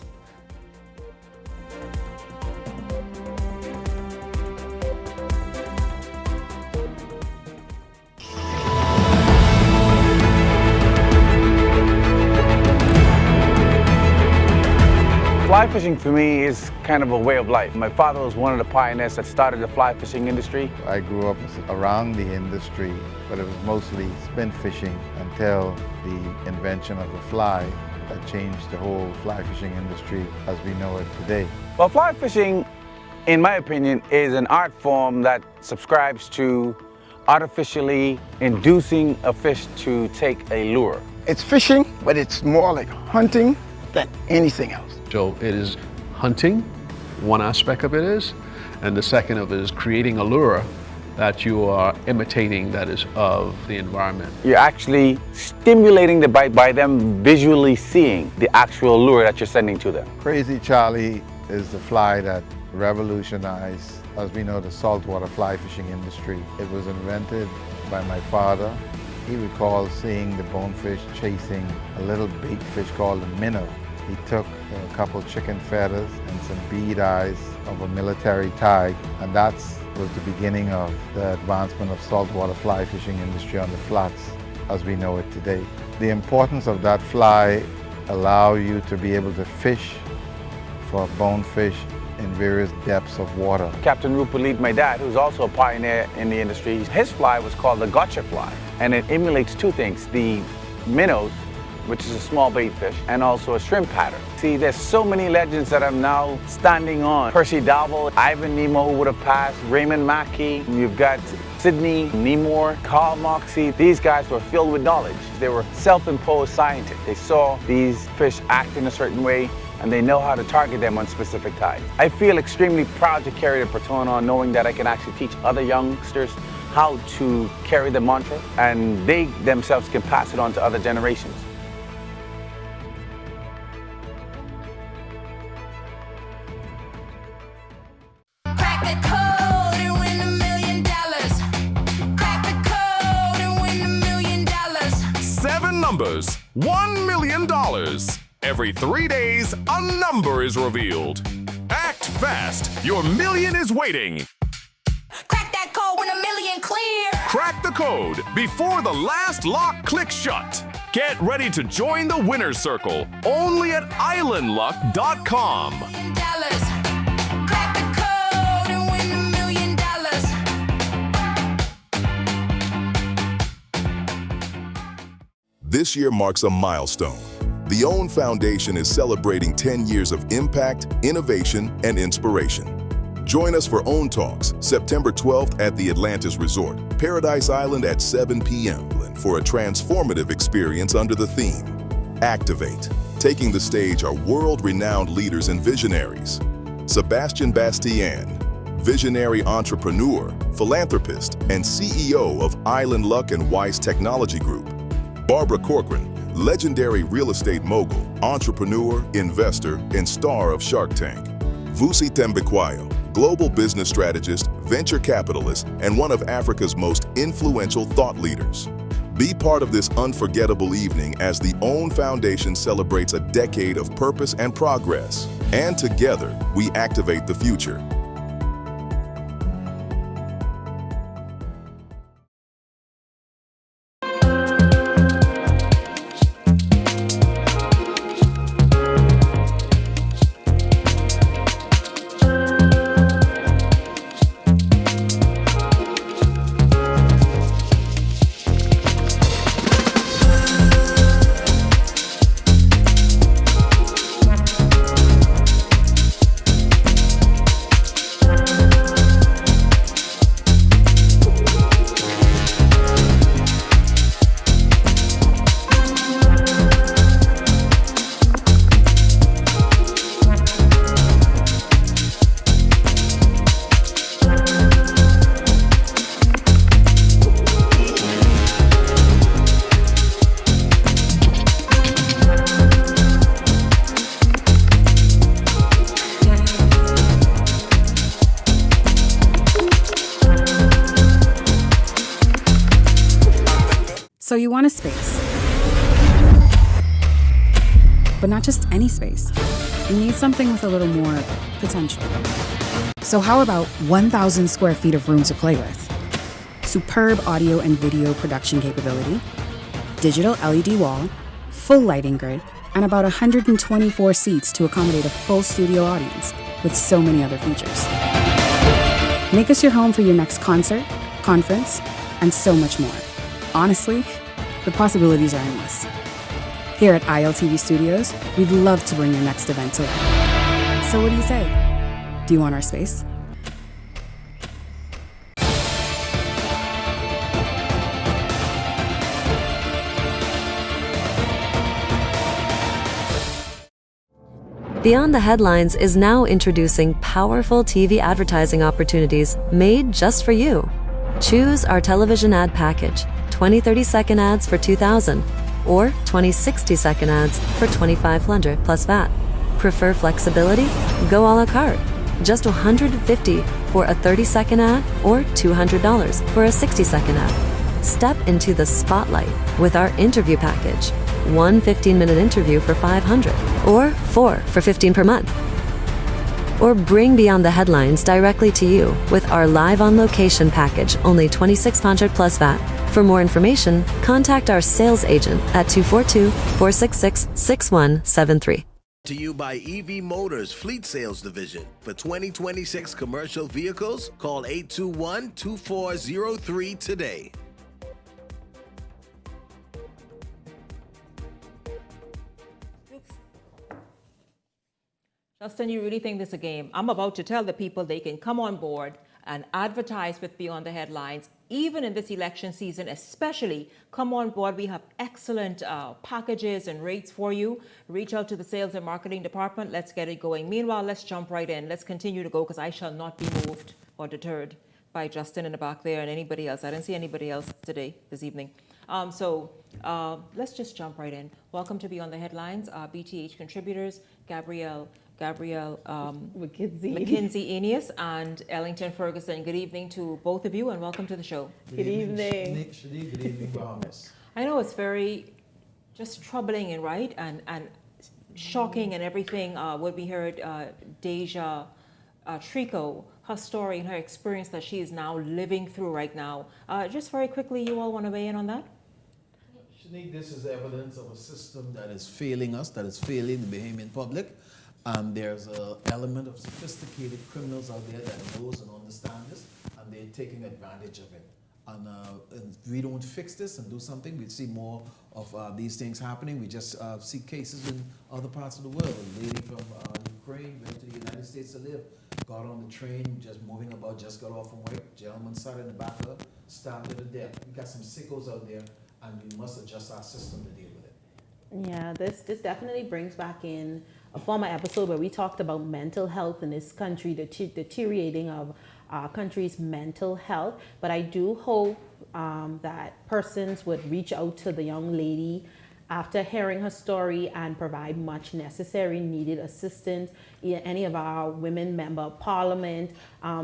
Fly fishing for me is kind of a way of life. My father was one of the pioneers that started the fly fishing industry. I grew up around the industry, but it was mostly spin fishing until the invention of the fly that changed the whole fly fishing industry as we know it today. Well, fly fishing, in my opinion, is an art form that subscribes to artificially inducing a fish to take a lure. It's fishing, but it's more like hunting than anything else. So it is hunting, one aspect of it is, and the second of it is creating a lure that you are imitating that is of the environment. You're actually stimulating the bite by them visually seeing the actual lure that you're sending to them. Crazy Charlie is the fly that revolutionized, as we know, the saltwater fly fishing industry. It was invented by my father. He recalls seeing the bonefish chasing a little bait fish called a minnow. He took a couple chicken feathers and some bead eyes of a military tag, and that was the beginning of the advancement of saltwater fly fishing industry on the flats as we know it today. The importance of that fly allow you to be able to fish for bonefish in various depths of water. Captain Rupert Lead, my dad, who's also a pioneer in the industry, his fly was called the gotcha fly, and it emulates two things: the minnows, which is a small bait fish, and also a shrimp pattern. See, there's so many legends that I'm now standing on. Percy Darville, Ivan Nemo, who would have passed, Raymond Mackey, you've got Sidney Nemore, Carl Moxie. These guys were filled with knowledge. They were self-imposed scientists. They saw these fish act in a certain way, and they know how to target them on specific tides. I feel extremely proud to carry the baton on, knowing that I can actually teach other youngsters how to carry the mantra, and they themselves can pass it on to other generations. Numbers, $1 million. Every 3 days, a number is revealed. Act fast, your million is waiting. Crack that code when $1 million clear. Crack the code before the last lock clicks shut. Get ready to join the winner's circle, only at islandluck.com. This year marks a milestone. The OWN Foundation is celebrating 10 years of impact, innovation, and inspiration. Join us for OWN Talks, September 12th at the Atlantis Resort, Paradise Island at 7 p.m. for a transformative experience under the theme, Activate. Taking the stage are world-renowned leaders and visionaries. Sebastian Bastien, visionary entrepreneur, philanthropist, and CEO of Island Luck and Weiss Technology Group. Barbara Corcoran, legendary real estate mogul, entrepreneur, investor, and star of Shark Tank. Vusi Thembekwayo, global business strategist, venture capitalist, and one of Africa's most influential thought leaders. Be part of this unforgettable evening as the OWN Foundation celebrates a decade of purpose and progress. And together, we activate the future. So you want a space. But not just any space. You need something with a little more potential. So how about 1,000 square feet of room to play with? Superb audio and video production capability, digital LED wall, full lighting grid, and about 124 seats to accommodate a full studio audience with so many other features. Make us your home for your next concert, conference, and so much more. Honestly, the possibilities are endless. Here at ILTV Studios, we'd love to bring your next event to life. So what do you say? Do you want our space? Beyond the Headlines is now introducing powerful TV advertising opportunities made just for you. Choose our television ad package, 20 30-second ads for $2,000 or 20 60-second ads for $2,500 plus VAT. Prefer flexibility? Go a la carte. Just $150 for a 30-second ad or $200 for a 60-second ad. Step into the spotlight with our interview package. 1 15-minute interview for $500 or 4 for $15 per month. Or bring Beyond the Headlines directly to you with our live on location package, only $2,600 plus VAT. For more information, contact our sales agent at 242-466-6173. To you by EV Motors Fleet Sales Division. For 2026 commercial vehicles, call 821-2403 today. Justin, you really think this is a game? I'm about to tell the people they can come on board and advertise with Beyond the Headlines, even in this election season, especially. Come on board. We have excellent packages and rates for you. Reach out to the sales and marketing department. Let's get it going. Meanwhile, let's jump right in. Let's continue to go because I shall not be moved or deterred by Justin in the back there and anybody else. I didn't see anybody else this evening. So let's just jump right in. Welcome to Beyond the Headlines, BTH contributors, Gabrielle McKinsey Aeneas and Ellington Ferguson. Good evening to both of you and welcome to the show. Good evening. Good evening, Bahamas. I know it's very just troubling and shocking and everything. What we heard, Deja Trico, her story and her experience that she is now living through right now. Just very quickly, you all want to weigh in on that? Shanique, this is evidence of a system that is failing us, that is failing the Bahamian public. There's an element of sophisticated criminals out there that knows and understand this, and they're taking advantage of it. And if we don't fix this and do something, we'll see more of these things happening. We just see cases in other parts of the world. A lady from Ukraine went to the United States to live, got on the train, just moving about, just got off from work. Gentleman sat in the back of her, stabbed her to death. We got some sickos out there, and we must adjust our system to deal with it. Yeah, this definitely brings back in a former episode where we talked about mental health in this country, the deteriorating of our country's mental health. But I do hope that persons would reach out to the young lady after hearing her story and provide much necessary needed assistance. Any of our women member of parliament,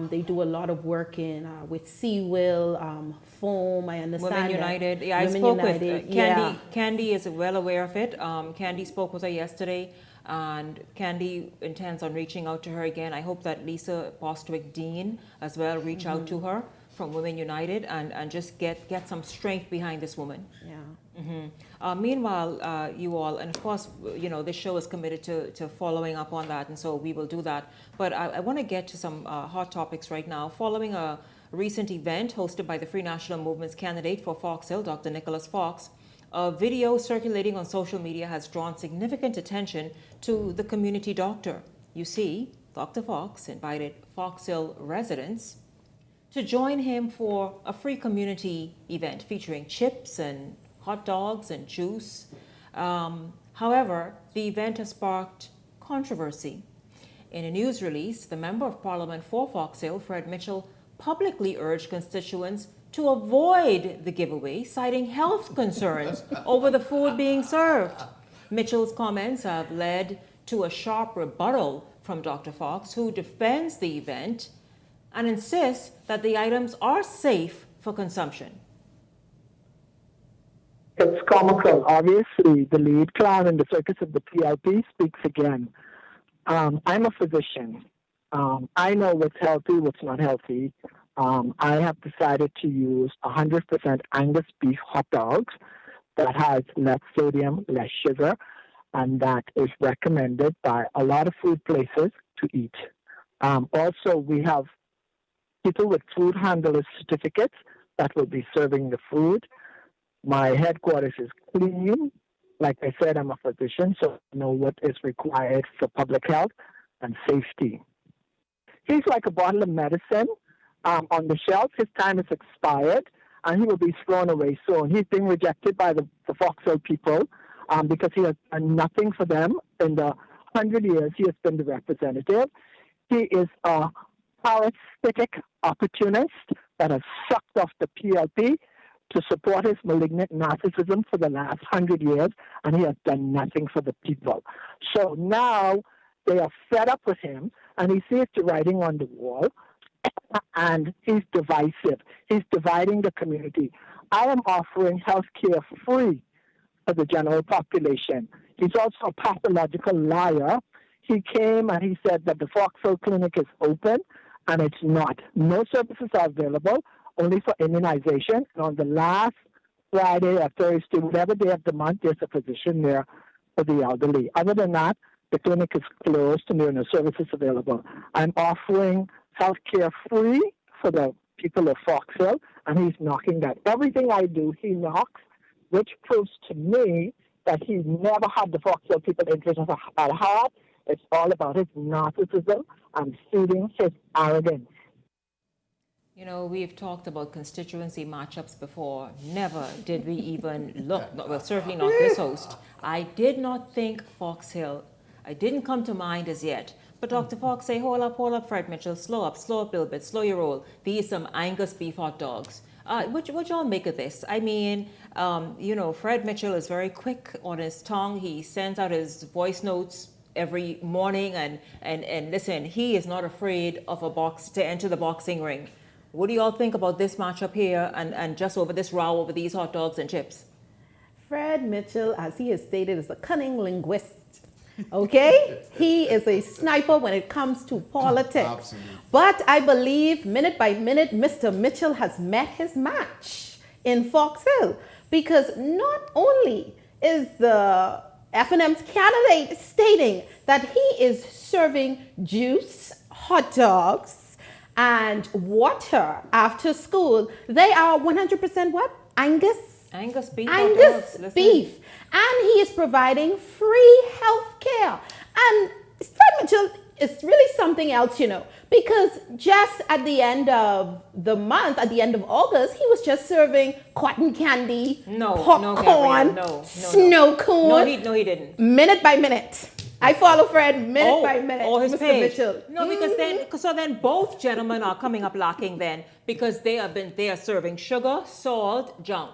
they do a lot of work in with Seawill, Foam, I understand. Women United. Yeah, I Women spoke United, with Candy. yeah. Candy is well aware of it. Candy spoke with her yesterday, and Candy intends on reaching out to her again. I hope that Lisa Bostwick Dean as well reach out to her from Women United and just get some strength behind this woman. Yeah. Meanwhile, you all, and of course, this show is committed to following up on that, and so we will do that. But I want to get to some hot topics right now. Following a recent event hosted by the Free National Movement's candidate for Fox Hill, Dr. Nicholas Fox, a video circulating on social media has drawn significant attention to the community doctor. You see, Dr. Fox invited Fox Hill residents to join him for a free community event featuring chips and hot dogs and juice. However, the event has sparked controversy. In a news release, the Member of Parliament for Fox Hill, Fred Mitchell, publicly urged constituents to avoid the giveaway, citing health concerns over the food being served. Mitchell's comments have led to a sharp rebuttal from Dr. Fox, who defends the event and insists that the items are safe for consumption. It's comical. Obviously, the lead clown in the circus of the PLP speaks again. I'm a physician. I know what's healthy, what's not healthy. I have decided to use 100% Angus beef hot dogs that has less sodium, less sugar, and that is recommended by a lot of food places to eat. Also, we have people with food handlers certificates that will be serving the food. My headquarters is clean. Like I said, I'm a physician, so I know what is required for public health and safety. He's like a bottle of medicine on the shelf. His time is expired, and he will be thrown away soon. He's being rejected by the Fox Hill people because he has done nothing for them in the 100 years he has been the representative. He is a parasitic opportunist that has sucked off the PLP to support his malignant narcissism for the last 100 years, and he has done nothing for the people. So now they are fed up with him, and he sees the writing on the wall, and he's divisive. He's dividing the community. I am offering health care free for the general population. He's also a pathological liar. He came and he said that the Fox Hill Clinic is open, and it's not. No services are available, only for immunization. And on the last Friday or Thursday, whatever day of the month, there's a physician there for the elderly. Other than that, the clinic is closed and there are no services available. I'm offering health care free for the people of Fox Hill, and he's knocking that. Everything I do, he knocks, which proves to me that he's never had the Fox Hill people interest at heart. It's all about his narcissism and feeding his arrogance. We've talked about constituency matchups before. Never did we even look, well, certainly not this host. I did not think Fox Hill. I didn't come to mind as yet. But Dr. Fox say, hold up, Fred Mitchell, slow up a little bit, slow your roll. These some Angus beef hot dogs. What y'all make of this? I mean, Fred Mitchell is very quick on his tongue. He sends out his voice notes every morning, and listen, he is not afraid of a box to enter the boxing ring. What do y'all think about this matchup here and just over this row over these hot dogs and chips? Fred Mitchell, as he has stated, is a cunning linguist. Okay? He is a sniper when it comes to politics. Absolutely. But I believe minute by minute, Mr. Mitchell has met his match in Fox Hill, because not only is the F&M's candidate stating that he is serving juice, hot dogs, and water after school, they are 100% what? Angus beef. Angus beef. And he is providing free health care. And Fred Mitchell is really something else, because just at the end of the month, at the end of August, he was just serving cotton candy, popcorn, snow cone. No, he didn't. Minute by minute. I follow Fred minute by minute. Or his Mr. page. Mitchell. No, because then both gentlemen are coming up lacking then because they are serving sugar, salt, junk.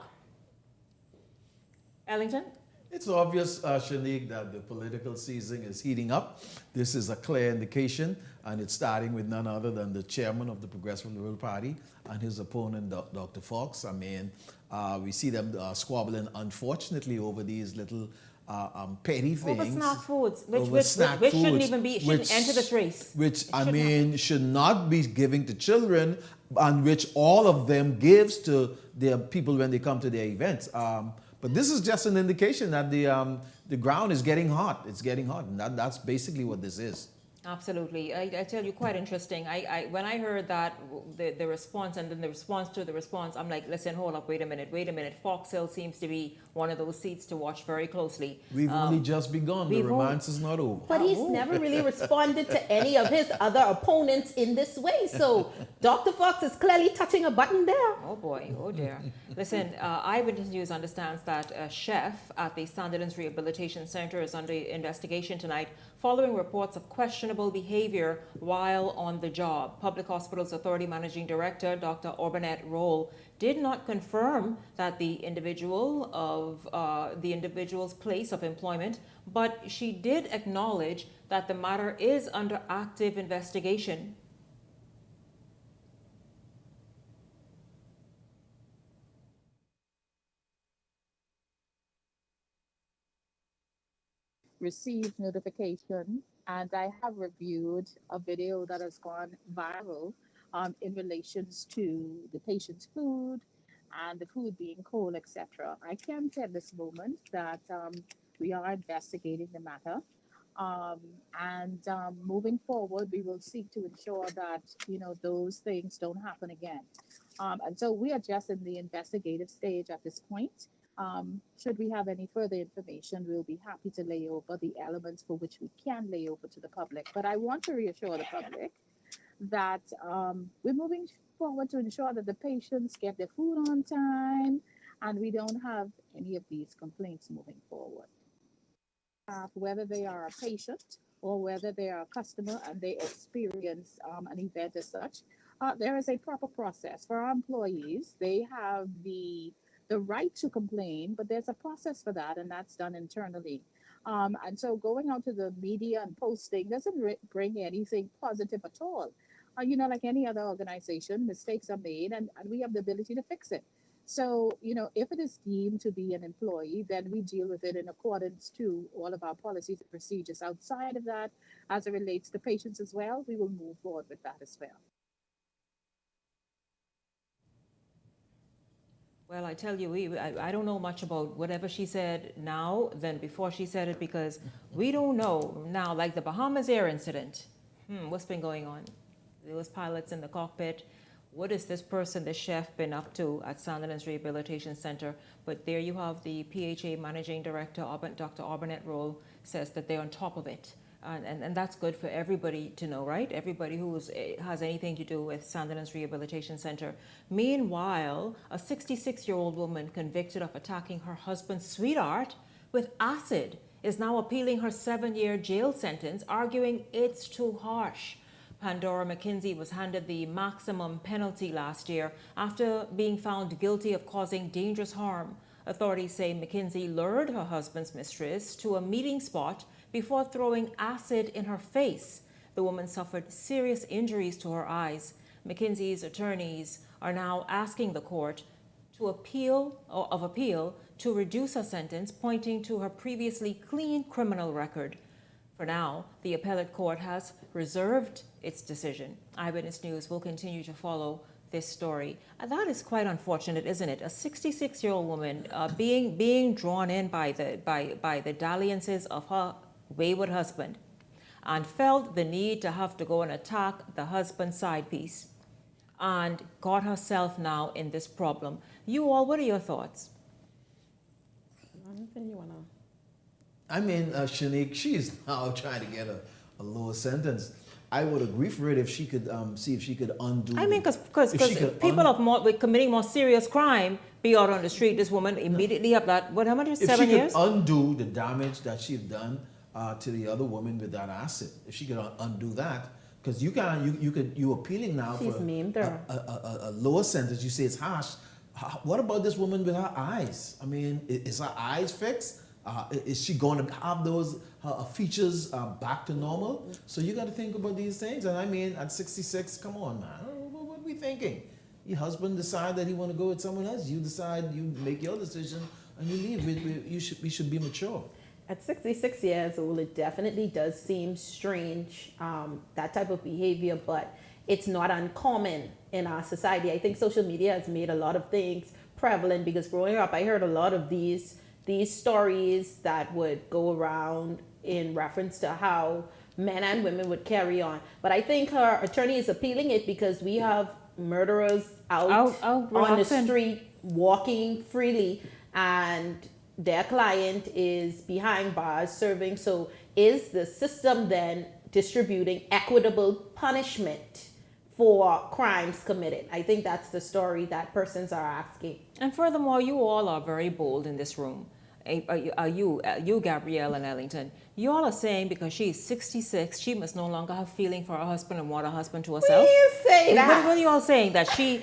Ellington? It's obvious, Shanique, that the political season is heating up. This is a clear indication, and it's starting with none other than the chairman of the Progressive Liberal Party and his opponent, Dr. Fox. I mean, we see them squabbling, unfortunately, over these little petty things. Over snack foods, which shouldn't even be, shouldn't enter this race. Which, should not be giving to children, and which all of them gives to their people when they come to their events. But this is just an indication that the ground is getting hot. It's getting hot, and that's basically what this is. Absolutely. I tell you, quite interesting. When I heard that, the response, and then the response to the response, I'm like, listen, hold up, wait a minute. Fox Hill seems to be one of those seats to watch very closely. We've only just begun. The romance is not over. But he's never really responded to any of his other opponents in this way. So Dr. Fox is clearly touching a button there. Oh boy, oh dear. Listen, Eyewitness News understands that a chef at the Sandilands Rehabilitation Center is under investigation tonight following reports of questionable behavior while on the job. Public Hospitals Authority Managing Director Dr. Orbanet Roll did not confirm that the individual's place of employment, but she did acknowledge that the matter is under active investigation. Received notification, and I have reviewed a video that has gone viral in relations to the patient's food and the food being cold, etc. I can say at this moment that we are investigating the matter, and moving forward, we will seek to ensure that those things don't happen again. And so we are just in the investigative stage at this point. Should we have any further information, we'll be happy to lay over the elements for which we can lay over to the public. But I want to reassure the public that we're moving forward to ensure that the patients get their food on time and we don't have any of these complaints moving forward. Whether they are a patient or whether they are a customer and they experience an event as such, there is a proper process. For our employees, they have the right to complain, but there's a process for that, and that's done internally. And so going out to the media and posting doesn't bring anything positive at all. Like any other organization, mistakes are made, and we have the ability to fix it. So, if it is deemed to be an employee, then we deal with it in accordance to all of our policies and procedures. Outside of that, as it relates to patients as well, we will move forward with that as well. Well, I tell you, I don't know much about whatever she said now than before she said it, because we don't know now, like the Bahamas Air incident. What's been going on? Those pilots in the cockpit. What is this person, this chef, been up to at Sandilands Rehabilitation Center? But there you have the PHA Managing Director, Dr. Orbanet Roll, says that they're on top of it. And that's good for everybody to know, right? Everybody who has anything to do with Sandilands Rehabilitation Center. Meanwhile, a 66-year-old woman convicted of attacking her husband's sweetheart with acid is now appealing her 7-year jail sentence, arguing it's too harsh. Pandora McKinsey was handed the maximum penalty last year after being found guilty of causing dangerous harm. Authorities say McKinsey lured her husband's mistress to a meeting spot before throwing acid in her face. The woman suffered serious injuries to her eyes. McKinsey's attorneys are now asking the court to appeal to reduce her sentence, pointing to her previously clean criminal record. For now, the appellate court has reserved its decision. Eyewitness News will continue to follow this story. And that is quite unfortunate, isn't it? A 66-year-old woman being drawn in by the dalliances of her wayward husband, and felt the need to have to go and attack the husband's side piece, and got herself now in this problem. You all, what are your thoughts? Anything you wanna? I mean, Shanique, she's now trying to get a lower sentence. I would agree for it if she could see if she could undo. I mean, because people with committing more serious crime be out on the street. This woman immediately have that. How much is 7 years? If she could undo the damage that she's done, to the other woman with that acid. If she could undo that, because you're appealing now She's for maimed her. a lower sentence. You say it's harsh. What about this woman with her eyes? I mean, is her eyes fixed? Is she going to have those her features back to normal? So you got to think about these things. And I mean, at 66, come on, man. What are we thinking? Your husband decide that he want to go with someone else. You decide, you make your decision, and you leave. We should be mature. At 66 years old, it definitely does seem strange, that type of behavior, but it's not uncommon in our society. I think social media has made a lot of things prevalent, because growing up, I heard a lot of these stories that would go around in reference to how men and women would carry on. But I think her attorney is appealing it because we have murderers out on the street walking freely, and their client is behind bars serving. So is the system then distributing equitable punishment for crimes committed? I think that's the story that persons are asking. And furthermore, you all are very bold in this room. You, Gabrielle and Ellington, you all are saying because she's 66, she must no longer have feeling for her husband and want her husband to herself. Will you say that? What are you all saying? That she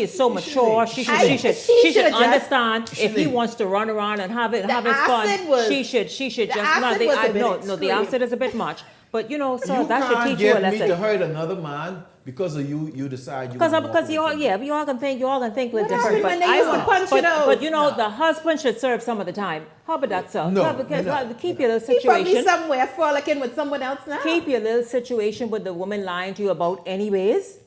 is so mature. She should understand if he wants to run around and have his fun. She should just not. The acid is a bit much. But you know, so that should teach you a lesson. You can't get me to hurt another man because of you decide you. Because you all can think we're different. But you know, the husband should serve some of the time. How about that, sir? No, because keep your little situation. He's probably somewhere frolicking with someone else now. Keep your little situation with the woman lying to you about anyways.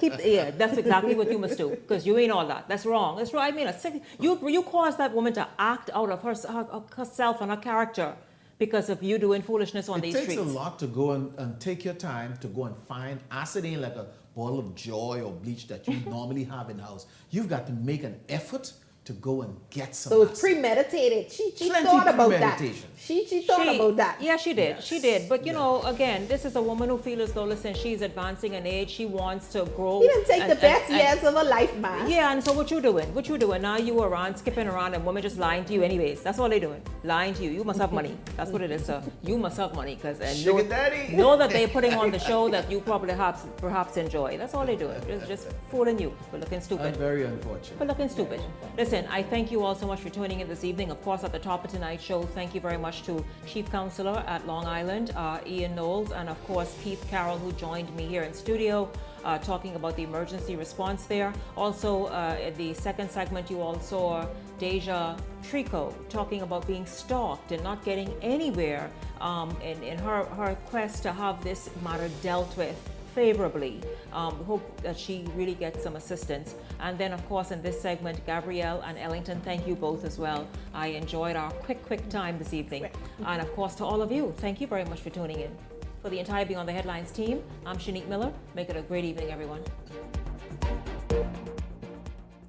That's exactly what you must do, because you ain't all that. That's wrong. That's right. I mean, you cause that woman to act out of herself and her character because of you doing foolishness on these streets. It takes a lot to go and take your time to go and find acid. Ain't like a bottle of Joy or bleach that you normally have in the house. You've got to make an effort to go and get some. So it's premeditated. She thought about that. She thought about that. Yeah, she did. Yes. She did. But you know, again, this is a woman who feels as though, listen, she's advancing in age. She wants to grow. You didn't take the best years of her life, man. Yeah, and so what you doing? What you doing? Now you around, skipping around, and women just lying to you anyways. That's all they doing. Lying to you. You must have money. That's what it is, sir. You must have money. Sugar daddy. Know that they're putting on the show that you probably perhaps enjoy. That's all they're doing. Just fooling you for looking stupid. That's very unfortunate. For looking stupid. Listen, I thank you all so much for tuning in this evening. Of course, at the top of tonight's show, thank you very much to Chief Counselor at Long Island, Ian Knowles, and of course, Keith Carroll, who joined me here in studio, talking about the emergency response there. Also, in the second segment, you all saw Deja Trico talking about being stalked and not getting anywhere in her quest to have this matter dealt with favorably. We hope that she really gets some assistance. And then, of course, in this segment, Gabrielle and Ellington, thank you both as well. I enjoyed our quick time this evening. And of course, to all of you, thank you very much for tuning in. For the entire Beyond the Headlines team, I'm Shanique Miller. Make it a great evening, everyone.